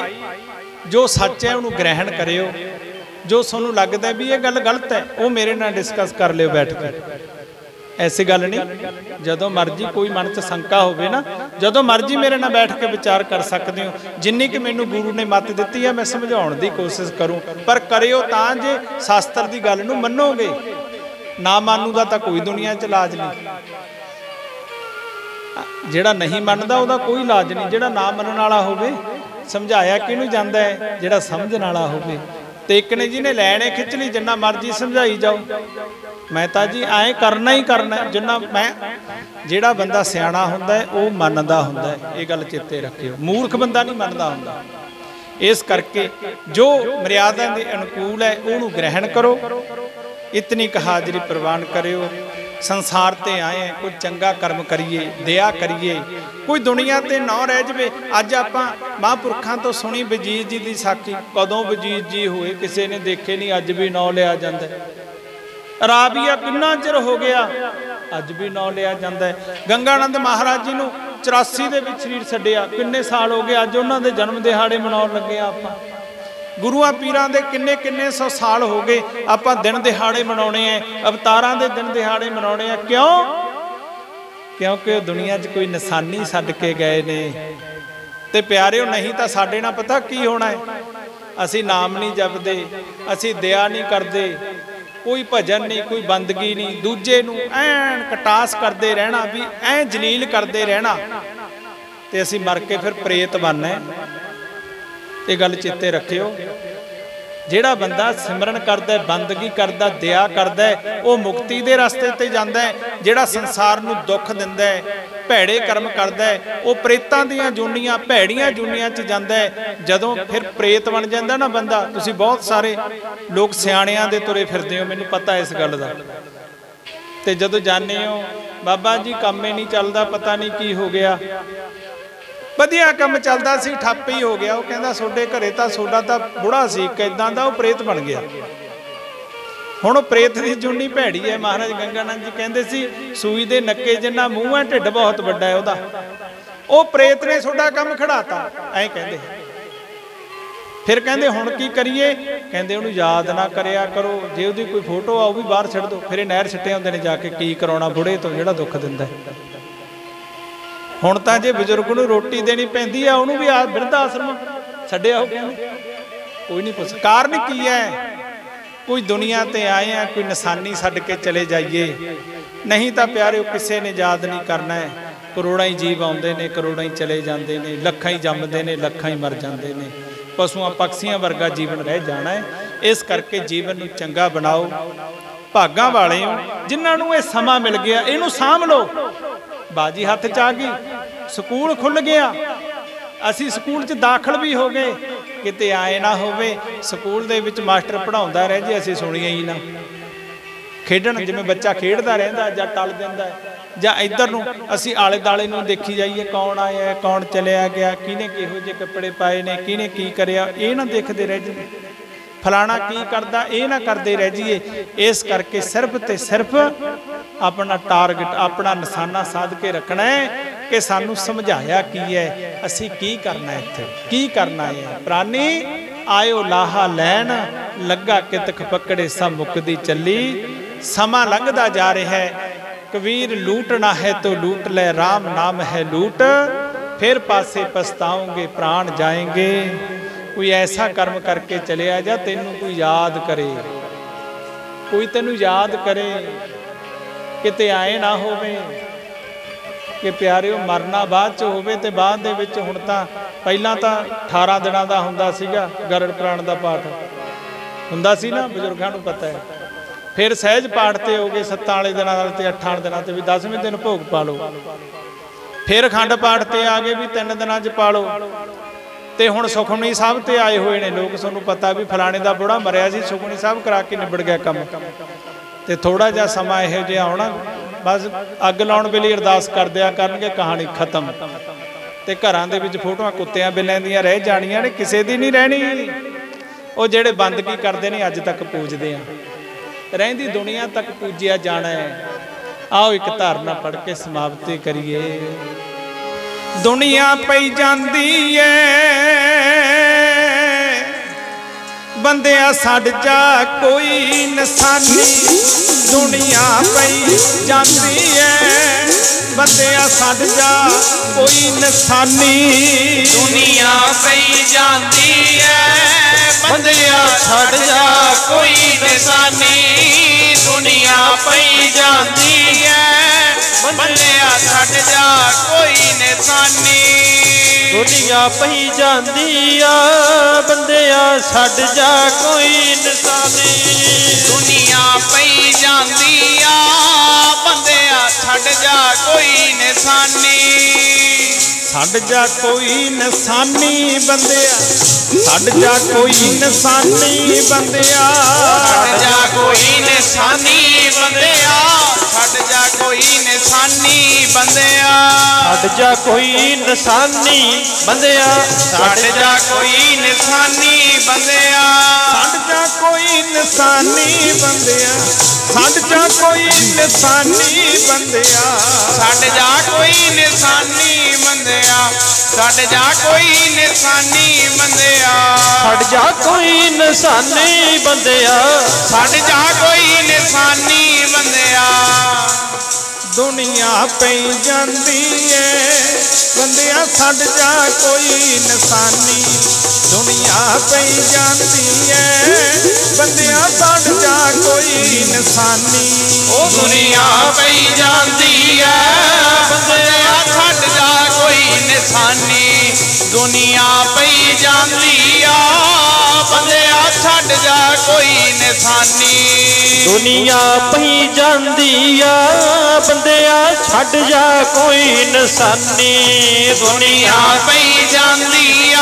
जो सच है उन्होंने ग्रहण करियो, जो तुहानूं लगदा भी ये गल गलत है वो मेरे नाल डिस्कस कर लियो बैठ के। ऐसी गल नहीं, जदों मर्जी कोई मन च शंका होवे ना, जदों मर्जी मेरे नाल बैठ के विचार कर सकते हो। जिन्नी कि मैनूं गुरु ने मत दित्ती है मैं समझाउण दी कोशिश करूँ, पर करियो तां जे शास्त्र की गल नूं मन्नोगे। ना मानू दा तां कोई दुनिया च इलाज नहीं, जिहड़ा नहीं मनदा उहदा कोई इलाज नहीं। जिहड़ा ना मनण वाला होवे समझाया किहनूं जांदा है, जिहड़ा समझण वाला होवे ਤੇ ਇੱਕ ਨੇ ਜਿਹਨੇ ਲੈਣੇ ਖਿੱਚ ਲਈ, ਜਿੰਨਾ ਮਰਜ਼ੀ ਸਮਝਾਈ ਜਾਓ, ਮੈਂ ਤਾਂ ਜੀ ਐਂ ਕਰਨਾ ਹੀ ਕਰਨਾ ਜਿੰਨਾ ਮੈਂ। ਜਿਹੜਾ ਬੰਦਾ ਸਿਆਣਾ ਹੁੰਦਾ ਹੈ ਉਹ ਮੰਨਦਾ ਹੁੰਦਾ ਹੈ, ਇਹ ਗੱਲ ਚੇਤੇ ਰੱਖਿਓ। ਮੂਰਖ ਬੰਦਾ ਨਹੀਂ ਮੰਨਦਾ ਹੁੰਦਾ। ਇਸ ਕਰਕੇ ਜੋ ਮਰਿਆਦਾ ਦੇ ਅਨੁਕੂਲ ਹੈ ਉਹਨੂੰ ਗ੍ਰਹਿਣ ਕਰੋ। ਇਤਨੀ ਕ ਹਾਜ਼ਰੀ ਪ੍ਰਵਾਨ ਕਰਿਓ। ਸੰਸਾਰ ਤੇ ਆਏ ਕੋਈ ਚੰਗਾ ਕਰਮ ਕਰੀਏ, ਦਇਆ ਕਰੀਏ, ਕੋਈ ਦੁਨੀਆ ਤੇ ਨਾ ਰਹਿ ਜਾਵੇ। ਅੱਜ ਆਪਾਂ ਮਹਾਂਪੁਰਖਾਂ ਤੋਂ ਸੁਣੀ ਵਜੀਦ ਜੀ ਦੀ ਸਾਖੀ, ਕਦੋਂ ਵਜੀਦ ਜੀ ਹੋਏ ਕਿਸੇ ਨੇ ਦੇਖੇ ਨਹੀਂ, ਅੱਜ ਵੀ ਨਾਂ ਲਿਆ ਜਾਂਦਾ। ਰਾਬੀਆ ਕਿੰਨਾ ਚਿਰ ਹੋ ਗਿਆ, ਅੱਜ ਵੀ ਨਾਂ ਲਿਆ ਜਾਂਦਾ। ਗੰਗਾਨੰਦ ਮਹਾਰਾਜ ਜੀ ਨੂੰ 84 ਦੇ ਵਿੱਚ ਸਰੀਰ ਛੱਡਿਆ, ਕਿੰਨੇ ਸਾਲ ਹੋ ਗਏ, ਅੱਜ ਉਹਨਾਂ ਦੇ ਜਨਮ ਦਿਹਾੜੇ ਮਨਾਉਣ ਲੱਗੇ ਆ ਆਪਾਂ। ਗੁਰੂਆਂ ਪੀਰਾਂ ਦੇ ਕਿੰਨੇ ਕਿੰਨੇ 100 ਸਾਲ ਹੋ ਗਏ, ਆਪਾਂ ਦਿਨ ਦਿਹਾੜੇ ਮਨਾਉਣੇ ਆ, ਅਵਤਾਰਾਂ ਦੇ ਦਿਨ ਦਿਹਾੜੇ ਮਨਾਉਣੇ ਆ। ਕਿਉਂ? ਕਿਉਂਕਿ ਉਹ ਦੁਨੀਆ 'ਚ ਕੋਈ ਨਿਸ਼ਾਨੀ ਛੱਡ ਕੇ ਗਏ ਨੇ। ਤੇ ਪਿਆਰਿਓ, ਨਹੀਂ ਤਾਂ ਸਾਡੇ ਨਾਲ ਪਤਾ ਕੀ ਹੋਣਾ ਹੈ? ਅਸੀਂ ਨਾਮ ਨਹੀਂ ਜਪਦੇ, ਅਸੀਂ ਦਇਆ ਨਹੀਂ ਕਰਦੇ, ਕੋਈ ਭਜਨ ਨਹੀਂ, ਕੋਈ ਬੰਦਗੀ ਨਹੀਂ, ਦੂਜੇ ਨੂੰ ਐਨ ਕਟਾਸ ਕਰਦੇ ਰਹਿਣਾ, ਵੀ ਐਂ ਜਲੀਲ ਕਰਦੇ ਰਹਿਣਾ, ਤੇ ਅਸੀਂ ਮਰ ਕੇ ਫਿਰ ਪ੍ਰੇਤ ਬਣਨਾ। ਇਹ ਗੱਲ ਚੇਤੇ ਰੱਖਿਓ। ਜਿਹੜਾ ਬੰਦਾ ਸਿਮਰਨ ਕਰਦਾ, ਬੰਦਗੀ ਕਰਦਾ, ਦਇਆ ਕਰਦਾ, ਉਹ ਮੁਕਤੀ ਦੇ ਰਸਤੇ ਤੇ ਜਾਂਦਾ ਹੈ। ਜਿਹੜਾ ਸੰਸਾਰ ਨੂੰ ਦੁੱਖ ਦਿੰਦਾ ਹੈ, ਭੈੜੇ ਕਰਮ ਕਰਦਾ ਹੈ, ਉਹ ਪ੍ਰੇਤਾਂ ਦੀਆਂ ਜੂਨੀਆਂ, ਭੈੜੀਆਂ ਜੂਨੀਆਂ 'ਚ ਜਾਂਦਾ ਹੈ। ਜਦੋਂ ਫਿਰ ਪ੍ਰੇਤ ਬਣ ਜਾਂਦਾ ਨਾ ਬੰਦਾ, ਤੁਸੀਂ ਬਹੁਤ ਸਾਰੇ ਲੋਕ ਸਿਆਣਿਆਂ ਦੇ ਤੁਰੇ ਫਿਰਦੇ ਹੋ, ਮੈਨੂੰ ਪਤਾ ਇਸ ਗੱਲ ਦਾ। ਤੇ ਜਦੋਂ ਜਾਂਦੇ ਹੋ, ਬਾਬਾ ਜੀ ਕੰਮ ਹੀ ਨਹੀਂ ਚੱਲਦਾ, ਪਤਾ ਨਹੀਂ ਕੀ ਹੋ ਗਿਆ, ਵਧੀਆ ਕੰਮ ਚੱਲਦਾ ਸੀ, ਠੱਪ ਹੀ ਹੋ ਗਿਆ। ਉਹ ਕਹਿੰਦਾ ਤੁਹਾਡੇ ਘਰੇ ਤਾਂ ਤੁਹਾਡਾ ਤਾਂ ਬੁੜਾ ਸੀ ਕਿੱਦਾਂ ਦਾ, ਉਹ ਪ੍ਰੇਤ ਬਣ ਗਿਆ। ਹੁਣ ਉਹ ਪ੍ਰੇਤ ਦੀ ਜੂਨੀ ਭੈੜੀ ਹੈ। ਮਹਾਰਾਜ ਗੰਗਾਨੰਦ ਜੀ ਕਹਿੰਦੇ ਸੀ, ਸੂਈ ਦੇ ਨੱਕੇ ਜਿੰਨਾ ਮੂੰਹ ਹੈ, ਢਿੱਡ ਬਹੁਤ ਵੱਡਾ ਹੈ ਉਹਦਾ। ਉਹ ਪ੍ਰੇਤ ਨੇ ਤੁਹਾਡਾ ਕੰਮ ਖੜਾਤਾ, ਐਂ ਕਹਿੰਦੇ। ਫਿਰ ਕਹਿੰਦੇ ਹੁਣ ਕੀ ਕਰੀਏ? ਕਹਿੰਦੇ ਉਹਨੂੰ ਯਾਦ ਨਾ ਕਰਿਆ ਕਰੋ, ਜੇ ਉਹਦੀ ਕੋਈ ਫੋਟੋ ਆ ਉਹ ਵੀ ਬਾਹਰ ਛੱਡ ਦਿਓ। ਫਿਰ ਇਹ ਨਹਿਰ ਛੱਟੇ ਹੁੰਦੇ ਨੇ ਜਾ ਕੇ, ਕੀ ਕਰਾਉਣਾ ਬੁੜੇ ਤੋਂ ਜਿਹੜਾ ਦੁੱਖ ਦਿੰਦਾ। ਹੁਣ ਤਾਂ ਜੇ ਬਜ਼ੁਰਗ ਨੂੰ ਰੋਟੀ ਦੇਣੀ ਪੈਂਦੀ ਆ, ਉਹਨੂੰ ਵੀ ਆ ਬਿਰਧ ਆਸ਼ਰਮ ਛੱਡਿਆ ਹੋ। ਕੋਈ ਨਹੀਂ ਪੁੱਛ ਕਾਰਨ ਕੀ ਹੈ? ਕੋਈ ਦੁਨੀਆ ਤੇ ਆਏ ਆ, ਕੋਈ ਨਿਸ਼ਾਨੀ ਛੱਡ ਕੇ ਚਲੇ ਜਾਈਏ। ਨਹੀਂ ਤਾਂ ਪਿਆਰਿਓ, ਕਿਸੇ ਨੇ ਯਾਦ ਨਹੀਂ ਕਰਨਾ ਹੈ। ਕਰੋੜਾਂ ਹੀ ਜੀਵ ਆਉਂਦੇ ਨੇ, ਕਰੋੜਾਂ ਹੀ ਚਲੇ ਜਾਂਦੇ ਨੇ, ਲੱਖਾਂ ਹੀ ਜੰਮਦੇ ਨੇ, ਲੱਖਾਂ ਹੀ ਮਰ ਜਾਂਦੇ ਨੇ। ਪਸ਼ੂਆਂ ਪਕਸ਼ੀਆਂ ਵਰਗਾ ਜੀਵਨ ਰਹਿ ਜਾਣਾ ਹੈ। ਇਸ ਕਰਕੇ ਜੀਵਨ ਨੂੰ ਚੰਗਾ ਬਣਾਓ। ਭਾਗਾਂ ਵਾਲੇ ਹੋ ਜਿਨ੍ਹਾਂ ਨੂੰ ਇਹ ਸਮਾਂ ਮਿਲ ਗਿਆ, ਇਹਨੂੰ ਸਾਂਭ ਲਓ। ਬਾਜੀ ਹੱਥ 'ਚ ਆ ਗਈ, ਸਕੂਲ ਖੁੱਲ ਗਿਆ, ਅਸੀਂ ਸਕੂਲ 'ਚ ਦਾਖਲ ਵੀ ਹੋ ਗਏ। ਕਿਤੇ ਆਏ ਨਾ ਹੋਵੇ ਸਕੂਲ ਦੇ ਵਿੱਚ ਮਾਸਟਰ ਪੜ੍ਹਾਉਂਦਾ ਰਹਿ ਜੇ, ਅਸੀਂ ਸੁਣੀਏ ਹੀ ਨਾ। ਖੇਡਣ, ਜਿਵੇਂ ਬੱਚਾ ਖੇਡਦਾ ਰਹਿੰਦਾ ਜਾਂ ਟਲ ਦਿੰਦਾ, ਜਾਂ ਇੱਧਰ ਨੂੰ ਅਸੀਂ ਆਲੇ ਦਾਲੇ ਨੂੰ ਦੇਖੀ ਜਾਈਏ, ਕੌਣ ਆਇਆ, ਕੌਣ ਚਲਿਆ ਗਿਆ, ਕਿਹਨੇ ਕਿਹੋ ਜਿਹੇ ਕੱਪੜੇ ਪਾਏ ਨੇ, ਕਿਹਨੇ ਕੀ ਕਰਿਆ, ਇਹ ਨਾ ਦੇਖਦੇ ਰਹਿ ਜਾਈਏ। ਫਲਾਣਾ ਕੀ ਕਰਦਾ, ਇਹ ਨਾ ਕਰਦੇ ਰਹਿ ਜਾਈਏ। ਇਸ ਕਰਕੇ ਸਿਰਫ ਤੇ ਸਿਰਫ ਆਪਣਾ ਟਾਰਗੇਟ, ਆਪਣਾ ਨਿਸ਼ਾਨਾ ਸਾਧ ਕੇ ਰੱਖਣਾ ਹੈ ਕਿ ਸਾਨੂੰ ਸਮਝਾਇਆ ਕੀ ਹੈ, ਅਸੀਂ ਕੀ ਕਰਨਾ, ਇੱਥੇ ਕੀ ਕਰਨਾ ਹੈ। ਪ੍ਰਾਨੀ ਆਇਓ ਲਾਹਾ ਲੈਣ, ਲੱਗਾ ਕਿਤਕ ਪਕੜੇ ਸਭ ਮੁਕਦੀ ਚੱਲੀ। ਸਮਾਂ ਲੰਘਦਾ ਜਾ ਰਿਹਾ ਹੈ। ਕਬੀਰ ਲੂਟਣਾ ਹੈ ਤੋ ਲੂਟ ਲੈ, ਰਾਮ ਨਾਮ ਹੈ ਲੂਟ, ਫਿਰ ਪਾਸੇ ਪਛਤਾਓਗੇ ਪ੍ਰਾਣ ਜਾਏਂਗੇ। ਕੋਈ ਐਸਾ ਕਰਮ ਕਰਕੇ ਚਲਿਆ ਜਾ, ਤੈਨੂੰ ਕੋਈ ਯਾਦ ਕਰੇ, ਕੋਈ ਤੈਨੂੰ ਯਾਦ ਕਰੇ। ਕਿਤੇ ਆਏ ਨਾ ਹੋਵੇ ਕਿ ਪਿਆਰਿਓ ਮਰਨਾ ਬਾਅਦ 'ਚ ਹੋਵੇ, ਤੇ ਬਾਅਦ ਦੇ ਵਿੱਚ ਹੁਣ ਤਾਂ ਪਹਿਲਾਂ ਤਾਂ 18 ਦਿਨਾਂ ਦਾ ਹੁੰਦਾ ਸੀਗਾ ਗਰੜ ਪੁਰਾਣ ਦਾ ਪਾਠ ਹੁੰਦਾ ਸੀ ਨਾ, ਬਜ਼ੁਰਗਾਂ ਨੂੰ ਪਤਾ ਹੈ। ਫਿਰ ਸਹਿਜ ਪਾਠ ਤੇ ਹੋ ਗਏ 7 ਵਾਲੇ ਦਿਨਾਂ ਨਾਲ, ਤੇ 8 ਦਿਨਾਂ ਤੇ ਵੀ 10ਵੇਂ ਦਿਨ ਭੋਗ ਪਾ ਲਓ। ਫਿਰ ਅਖੰਡ ਪਾਠ ਤੇ ਆ ਗਏ ਵੀ 3 ਦਿਨਾਂ 'ਚ ਪਾ ਲਓ। ਤੇ ਹੁਣ ਸੁਖਮਨੀ ਸਾਹਿਬ ਤੇ ਆਏ ਹੋਏ ਨੇ ਲੋਕ, ਤੁਹਾਨੂੰ ਪਤਾ ਵੀ ਫਲਾਣੇ ਦਾ ਬੁੜਾ ਮਰਿਆ ਸੀ, ਸੁਖਮਨੀ ਸਾਹਿਬ ਕਰਾ ਕੇ ਨਿਬੜ ਗਿਆ ਕੰਮ। ਤੇ ਥੋੜਾ ਜਿਹਾ ਸਮਾਂ ਇਹੋ ਜਿਹਾ ਆਉਣਾ, ਬਸ ਅੱਗ ਲਾਉਣ ਵੇਲੇ ਅਰਦਾਸ ਕਰ ਦਿਆ ਕਰਨਗੇ, ਕਹਾਣੀ ਖਤਮ। ਤੇ ਘਰਾਂ ਦੇ ਵਿੱਚ ਫੋਟੋਆਂ ਕੁੱਤਿਆਂ ਬਿੱਲਿਆਂ ਦੀਆਂ ਰਹਿ ਜਾਣੀਆਂ ਨੇ, ਕਿਸੇ ਦੀ ਨਹੀਂ ਰਹਿਣੀ। ਉਹ ਜਿਹੜੇ ਬੰਦਗੀ ਕਰਦੇ ਨੇ ਅੱਜ ਤੱਕ ਪੂਜਦੇ ਆ, ਰਹਿੰਦੀ ਦੁਨੀਆ ਤੱਕ ਪੂਜਿਆ ਜਾਣਾ ਹੈ। ਆਓ ਇੱਕ ਧਾਰਨਾ ਪੜ੍ਹ ਕੇ ਸਮਾਪਤੀ ਕਰੀਏ। ਦੁਨੀਆ ਪਈ ਜਾਂਦੀ ਏ ਬੰਦਿਆ ਛੱਡ ਜਾ ਕੋਈ ਨਿਸ਼ਾਨੀ। ਦੁਨੀਆ ਪਈ ਜਾਂਦੀ ਏ ਬੰਦਿਆ ਛੱਡ ਜਾ ਕੋਈ ਨਿਸ਼ਾਨੀ। ਦੁਨੀਆ ਪਈ ਜਾਂਦੀ ਏ ਬੰਦਿਆ ਛੱਡ ਜਾ ਕੋਈ ਨਿਸ਼ਾਨੀ। ਦੁਨੀਆ ਪਈ ਜਾਂਦੀ ਏ ਬੰਦਿਆ ਛੱਡ ਜਾ ਕੋਈ ਨਿਸ਼ਾਨੀ। ਦੁਨੀਆ ਪਈ ਜਾਂਦੀ ਆ ਬੰਦਿਆ ਛੱਡ ਜਾ ਕੋਈ ਨਿਸ਼ਾਨੀ ਦੁਨੀਆ ਪਈ ਜਾਂਦੀ ਆ ਬੰਦਿਆ ਛੱਡ ਜਾ ਕੋਈ ਨਿਸ਼ਾਨੀ ਛੱਡ ਜਾ ਕੋਈ ਨਿਸ਼ਾਨੀ ਬੰਦਿਆ ਛੱਡ ਜਾ ਕੋਈ ਨਿਸ਼ਾਨੀ ਬੰਦਿਆ ਛੱਡ ਜਾ ਕੋਈ ਨਿਸ਼ਾਨੀ ਬੰਦਿਆ ਛੱਡ ਜਾ ਕੋਈ ਨਿਸ਼ਾਨੀ ਬੰਦਿਆ ਛੱਡ ਜਾ ਕੋਈ ਨਿਸ਼ਾਨੀ ਬੰਦਿਆ ਛੱਡ ਜਾ ਕੋਈ ਨਿਸ਼ਾਨੀ ਬੰਦਿਆ ਛੱਡ ਜਾ ਕੋਈ ਨਿਸ਼ਾਨੀ ਬੰਦਿਆ ਛੱਡ ਜਾ ਕੋਈ ਨਿਸ਼ਾਨੀ ਬੰਦਿਆ ਛੱਡ ਜਾ ਕੋਈ ਨਿਸ਼ਾਨੀ ਬੰਦਿਆ ਛੱਡ ਜਾ ਕੋਈ ਨਿਸ਼ਾਨੀ ਬੰਦਿਆ ਛੱਡ ਜਾ ਕੋਈ ਨਿਸ਼ਾਨੀ ਬੰਦਿਆ ਛੱਡ ਜਾ ਕੋਈ ਨਿਸ਼ਾਨੀ ਬੰਦਿਆ ਦੁਨੀਆ ਪਈ ਜਾਂਦੀ ਏ ਬੰਦਿਆ ਛੱਡ ਜਾ ਕੋਈ ਨਿਸ਼ਾਨੀ ਦੁਨੀਆ ਪਈ ਜਾਂਦੀ ਏ ਬੰਦਿਆ ਛੱਡ ਜਾ ਕੋਈ ਨਿਸ਼ਾਨੀ ਉਹ ਦੁਨੀਆ ਪਈ ਜਾਂਦੀ ਐ ਬੰਦਿਆ ਛੱਡ ਜਾ ਕੋਈ ਨਿਸ਼ਾਨੀ ਦੁਨੀਆ ਪਈ ਜਾਂਦੀ ਆ ਬੰਦਿਆ ਛੱਡ ਜਾ ਕੋਈ ਨਿਸ਼ਾਨੀ ਦੁਨੀਆ ਪਈ ਜਾਂਦੀ ਆ ਬੰਦਿਆ ਛੱਡ ਜਾ ਕੋਈ ਨਿਸ਼ਾਨੀ ਦੁਨੀਆ ਪਈ ਜਾਂਦੀ ਆ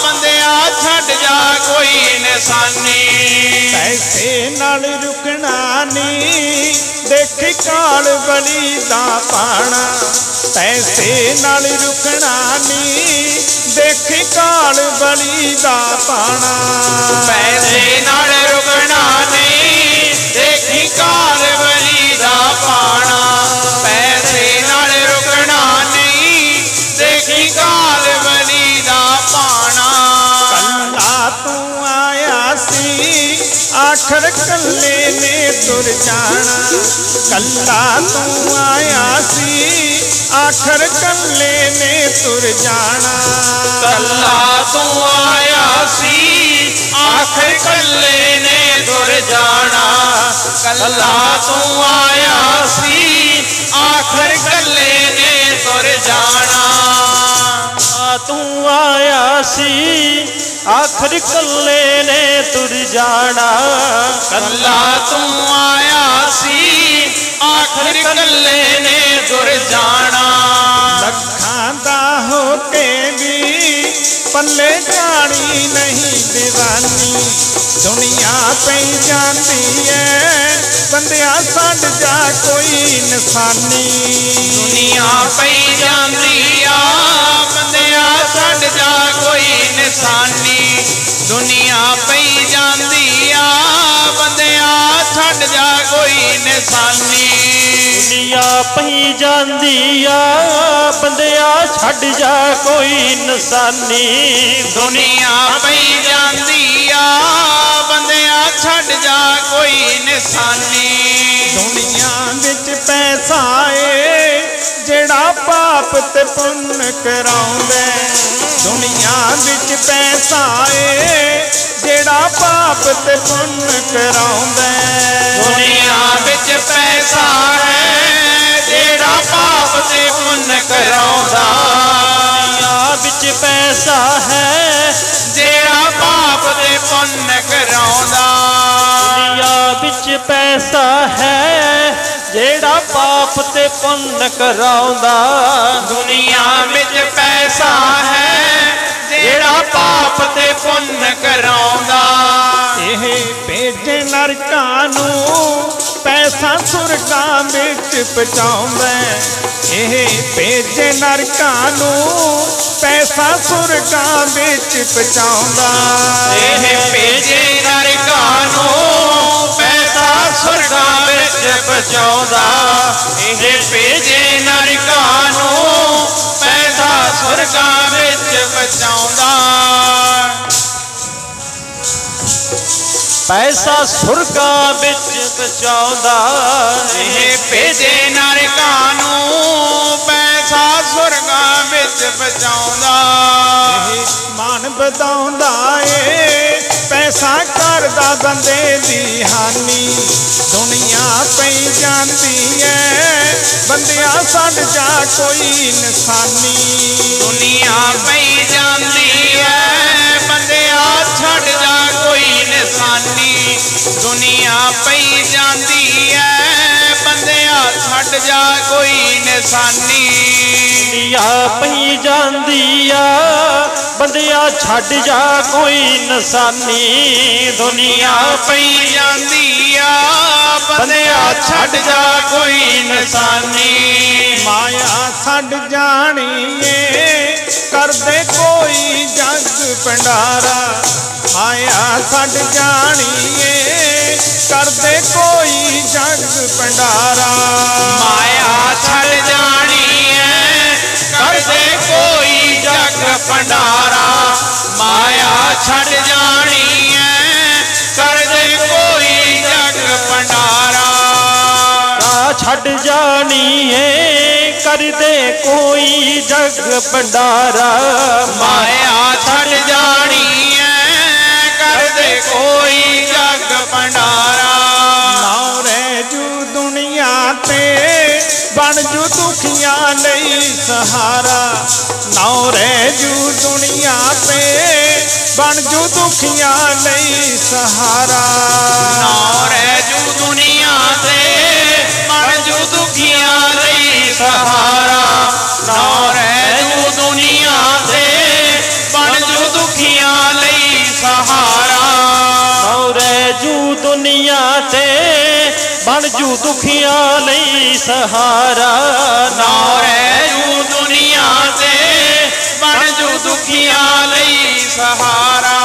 ਬੰਦਿਆ ਛੱਡ ਜਾ ਕੋਈ ਨਿਸ਼ਾਨੀ ਪੈਸੇ ਨਾਲ ਰੁਕਣਾ ਨੀ ਦੇਖੀ ਕਾਲ ਬਲੀ ਦਾ ਪਾਣਾ ਪੈਸੇ ਨਾਲ ਰੁਕਣਾ ਨੀ ਦੇਖੀ ਕਾਲ ਬਲੀ ਦਾ ਪਾਣਾ ਪੈਸੇ ਨਾਲ ਰੁਕਣਾ ਨਹੀਂ ਦੇਖੀ ਕਾਲ ਬਲੀ ਦਾ ਪਾਣਾ ਪੈਸੇ ਨਾਲ ਰੁਕਣਾ ਨਹੀਂ ਦੇਖੀ ਕਾਲ ਬਲੀ ਦਾ ਪਾਣਾ ਕੱਲਾ ਤੂੰ ਆਇਆ ਸੀ ਆਖਰ ਕੱਲੇ ਨੇ ਤੁਰ ਜਾਣਾ ਕੱਲਾ ਤੂੰ ਆਇਆ ਸੀ ਆਖਰ ਕੱਲੇ ਨੇ ਤੁਰ ਜਾਣਾ ਕੱਲਾ ਤੂੰ ਆਇਆ ਸੀ ਆਖਰ ਕੱਲੇ ਨੇ ਤੁਰ ਜਾਣਾ ਕੱਲਾ ਤੂੰ ਆਇਆ ਸੀ ਆਖਰ ਕੱਲੇ ਨੇ ਤੁਰ ਜਾਣਾ ਤੂੰ ਆਇਆ ਸੀ ਆਖਰ ਕੱਲੇ ਨੇ ਤੁਰ ਜਾਣਾ ਕੱਲਾ ਤੂੰ ਆਇਆ ਸੀ ਆਖਰ ਕੱਲੇ ਨੇ ਤੁਰ ਜਾਣਾ ਲੱਖਾਂ ਦਾ ਹੋ ਕੇ ਵੀ ਪੱਲੇ ਜਾਣੀ ਨਹੀਂ ਦੀਵਾਨੀ ਦੁਨੀਆ ਪਈ ਜਾਂਦੀ ਏ ਬੰਦਿਆ ਛੱਡ ਜਾ ਕੋਈ ਨਿਸ਼ਾਨੀ ਦੁਨੀਆ ਪਈ ਜਾਂਦੀ ਆ ਬੰਦਿਆ ਛੱਡ ਜਾ ਕੋਈ ਨਿਸ਼ਾਨੀ ਦੁਨੀਆ ਪਈ ਜਾਂਦੀ ਆ ਬੰਦਿਆ ਛੱਡ ਜਾ ਕੋਈ ਨਿਸ਼ਾਨੀ ਦੁਨੀਆ ਪਈ ਜਾਂਦੀ ਆ ਬੰਦਿਆ ਛੱਡ ਜਾ ਕੋਈ ਨਿਸ਼ਾਨੀ ਦੁਨੀਆ ਪਈ ਜਾਂਦੀ ਆ ਬੰਦਿਆ ਛੱਡ ਜਾ ਕੋਈ ਨਿਸ਼ਾਨੀ ਦੁਨੀਆ ਵਿੱਚ ਪੈਸਾ ਏ ਜਿਹੜਾ ਪਾਪ ਤੇ ਪੁੰਨ ਕਰਾਉਂਦਾ ਦੁਨੀਆ ਵਿੱਚ ਪੈਸਾ ਏ ਜਿਹੜਾ ਪਾਪ ਤੇ ਪੁੰਨ ਕਰਾਉਂਦਾ ਦੁਨੀਆ ਵਿੱਚ ਪੈਸਾ ਹੈ ਜਿਹੜਾ ਪਾਪ ਤੇ ਪੁੰਨ ਕਰਾਉਂਦਾ ਦੁਨੀਆ ਵਿੱਚ ਪੈਸਾ ਹੈ ਜਿਹੜਾ ਪਾਪ ਤੇ ਪੁੰਨ ਕਰਾਉਂਦਾ ਦੁਨੀਆ ਵਿੱਚ ਪੈਸਾ ਹੈ ਜਿਹੜਾ ਪਾਪ ਤੇ ਪੁੰਨ ਕਰਾਉਂਦਾ ਦੁਨੀਆ ਵਿੱਚ ਪੈਸਾ ਹੈ ਜਿਹੜਾ ਪਾਪ ਤੇ ਪੁੰਨ ਕਰਾਉਂਦਾ ਇਹ ਭੇਜੇ ਨਰਕਾਂ ਨੂੰ ਪੈਸਾ ਸੁਰਗਾਂ ਵਿੱਚ ਪਹੁੰਚਾਉਂਦਾ ਇਹ ਭੇਜੇ ਨਰਕਾਂ ਨੂੰ ਪੈਸਾ ਸੁਰਗਾਂ ਵਿੱਚ ਪਹੁੰਚਾਉਂਦਾ ਇਹ ਭੇਜੇ ਨਰਕਾਂ ਨੂੰ ਪੈਸਾ ਸੁਰਗਾਂ ਵਿੱਚ ਪਹੁੰਚਾਉਂਦਾ ਇਹ ਭੇਜੇ ਨਰਕਾਂ ਨੂੰ ਪੈਸਾ ਸੁਰਗਾਂ ਵਿੱਚ ਪਹੁੰਚਾਉਂਦਾ ਪੈਸਾ ਸੁਰਗਾਂ ਵਿੱਚ ਪਹੁੰਚਾਉਂਦਾ ਇਹ ਭੇਜੇ ਨਰਕਾਂ ਨੂੰ ਪੈਸਾ ਸੁਰਗਾਂ ਵਿੱਚ ਪਹੁੰਚਾਉਂਦਾ ਇਹ ਮਾਨ ਵਧਾਉਂਦਾ ਏ ਪੈਸਾ ਕਰਦਾ ਬੰਦੇ ਦੀ ਹਾਨੀ ਦੁਨੀਆ ਪਈ ਜਾਂਦੀ ਏ बंदिया छड़ जा कोई निशानी। दुनिया पई जांदी है बंदिया छड़ जा कोई निशानी। दुनिया पई जांदी है बंदिया छड़ जा कोई निशानी। दुनिया पई जांदी आ बंदिया छड़ जा कोई निशानी। दुनिया पई जांदी आ बंदिया छड़ जा कोई निशानी। माया छड़ जानी है कर दे कोई जग भंडारा। माया छड़ जानी है कर दे कोई जग भंडारा। माया छड़ जानी है कर दे कोई जग भंडारा। माया छड़ जानी है कर दे कोई जग भंडारा। छड़ जानी है कर दे कोई जग भंडारा। माया छड़ जानी है कर दे कोई जग भंडारा। नाउ रह जू दुनिया ते बन जू दुखिया लई सहारा। नाउ रह जू दुनिया ते बन जू दुखिया लई सहारा। नाउ रह जू दुनिया ते बन जू दुखिया लई सहारा। नाउ रह जू दुनिया ते बन जू दुखिया लई सहारा। नाउ रह जू दुनिया ते बन जू दुखिया लई सहारा। नाउ रह जू दुनिया ते बन जू दुखिया लई सहारा।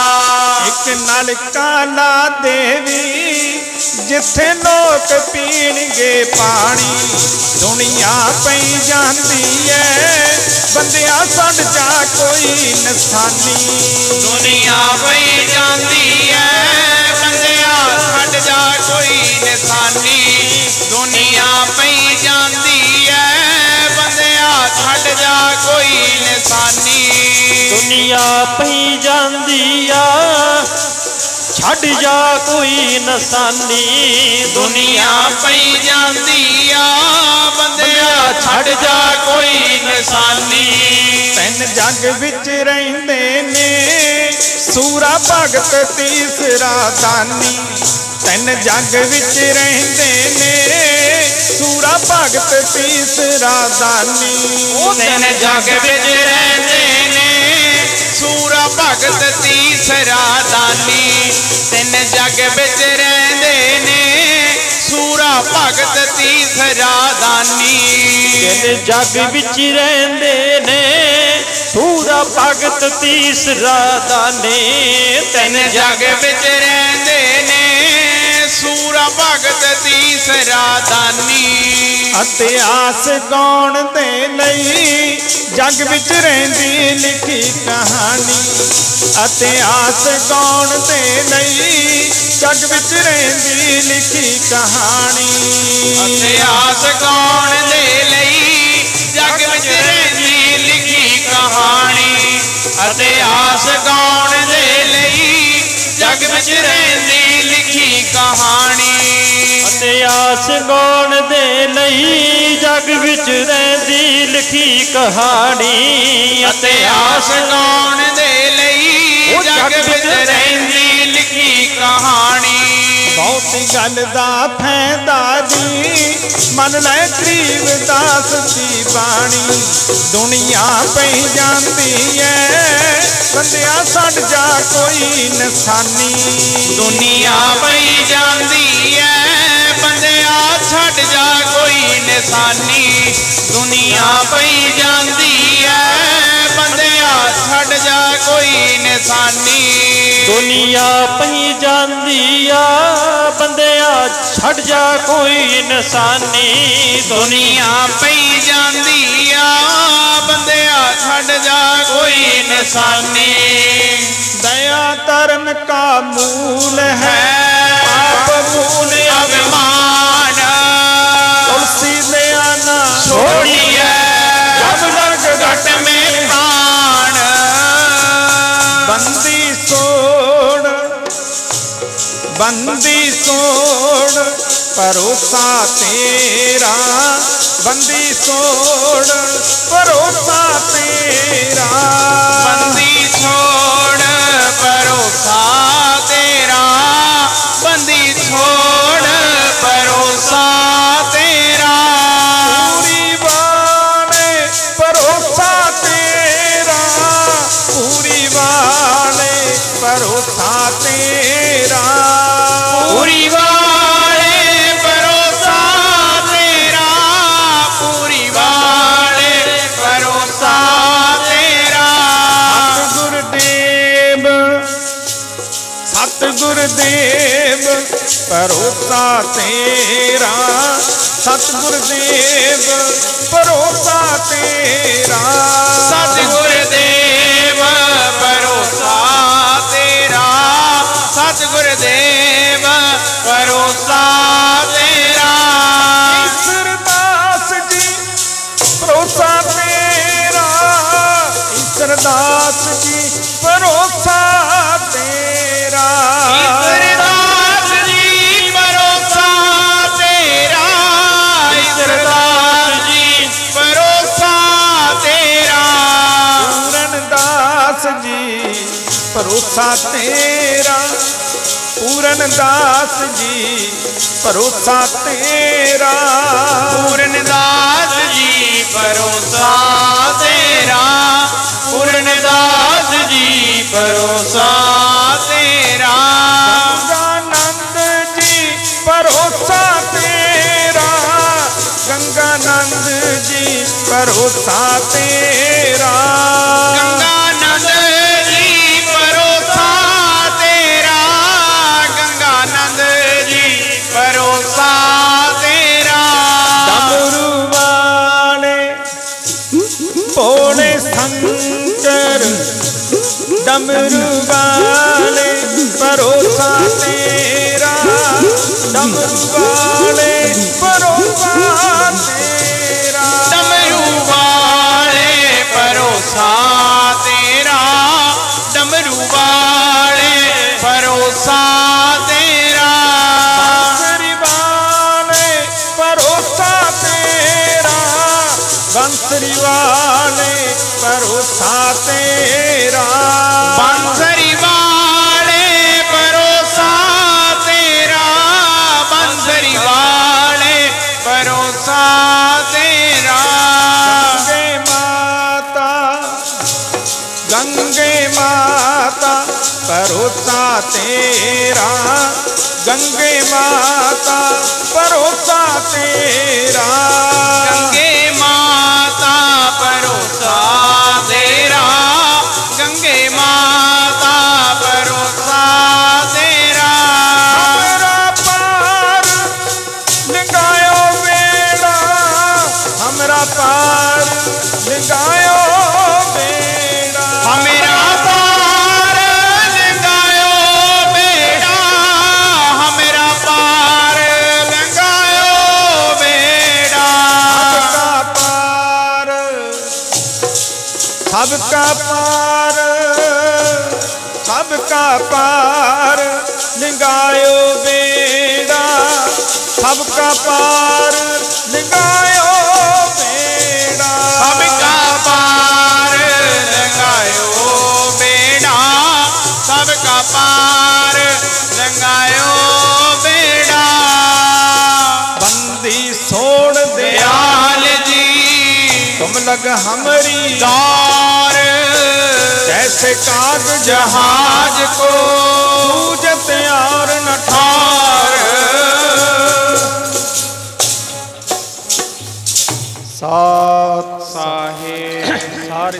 एक नलका ला देवी जिथे लोग पीणगे पानी। दुनिया पई जांदी है बंदिया छड़ जा कोई निशानी। दुनिया पई जांदी है बंदिया छड़ जा कोई निशानी। दुनिया पई जांदी है बंदिया छड़ जा कोई निशानी। दुनिया पई जांदी आ छड़ जा कोई निशानी। दुनिया पई जांदी आ बंदिया छड़ जा कोई निशानी। तैन जग विच रहिंदे ने सूरा भगत तीसरा दानी। तैन जग विच रहिंदे ने सूरा भगत तीसरा दानी। तैन जग विच रहिंदे ने सूरा भगत तीसरा दानी। तैन जग विच रहिंदे ने सूरा भगत तीसरा दानी। तैन जग विच रहिंदे ने सूरा भगत तीसरा दानी। तैन जग विच रहिंदे ने सूरा भगत तीसरा दानी। इतिहास गाउण दे लई जग विच रहिंदी लिखी कहानी। इतिहास गाउण दे लई जग विच रहिंदी लिखी कहानी। इतिहास गाउण दे लई जग विच रहिंदी लिखी कहानी। इतिहास गाउण दे लई जग विच रहिंदी लिखी कहानी। इतिहास गाउण दे लई जग विच रहिंदी लिखी कहानी। इतिहास गाउण दे लई जग विच रहिंदी लिखी कहानी। बहुती गल दा फैदा जी मन लै गरीब दास दी बाणी। दुनिया पई जांदी है बंदिया छड़ जा कोई निशानी। दुनिया पई जांदी है बंदिया छड़ जा कोई निशानी। दुनिया पई जांदी है बंदिया छड़ जा कोई निशानी। दुनिया पई जांदी आ बंदिया छड़ जा कोई निशानी। दुनिया पई जांदी आ बंदिया छड़ जा कोई निशानी। दया धर्म का मूल है पाप मूल अभिमान। तुलसी दया ना छोड़िए जब लग घट में प्राण। बंदी सोड़ भरोसा तेरा, बंदी छोड़ भरोसा तेरा, बंदी छोड़ भरोसा तेरा, बंदी छोड़ भरोसा तेरा, पूरी वाले भरोसा तेरा, पूरी वाले भरोसा तेरा, पूरी वाले भरोसा तेरा, पूरी वाले भरोसा तेरा, सतगुरुदेव सतगुरुदेव भरोसा तेरा, सतगुरुदेव भरोसा तेरा, सतगुरुदेव भरोसा तेरा, सतगुरुदेव भरोसा तेरा, ईश्वरदास जी भरोसा तेरा, ईश्वरदास जी भरोसा तेरा, ईश्वरदास जी भरोसा तेरा, ईश्वरदास जी भरोसा तेरा, पूरनदास जी भरोसा तेरा, पूरनदास जी भरोसा तेरा, पूरनदास जी भरोसा तेरा, पूरनदास जी भरोसा तेरा, गंगानंद जी भरोसा तेरा, गंगानंद जी भरोसा तेरा, गंगानंद जी भरोसा तेरा, गंगानंद जी भरोसा तेरा, डमरू वाले भोले शंकर, डमरू वाले भरोसा तेरा, डमरू वाले भरोसा तेरा, डमरू वाले भरोसा तेरा, डमरू वाले भरोसा तेरा, बांसुरी वाले भरोसा तेरा, बांसुरी वाले भरोसा तेरा, बांसुरी वाले भरोसा तेरा, बांसुरी वाले भरोसा तेरा, गंगे माता भरोसा तेरा, गंगे माता भरोसा तेरा, गंगे माता भरोसा तेरा, गंगे माता भरोसा तेरा, हमरा पार लिंगायो बेड़ा, हमरा पार लिंगायो बेड़ा, हमेरा पार लंघायो बेड़ा, हमेरा पार लंघायो बेड़ा, सबका पार सबका पार लिंगायो बेड़ा, सबका पार लिंगायो बेड़ा, सबका पार लंघायो बेड़ा, सबका पार लंघायो बेड़ा, बंदी छोड़ दे दयाल जी तुम लग हमारी दार, जैसे काग जहाज को सूझत और न ठार, सात साहे सारे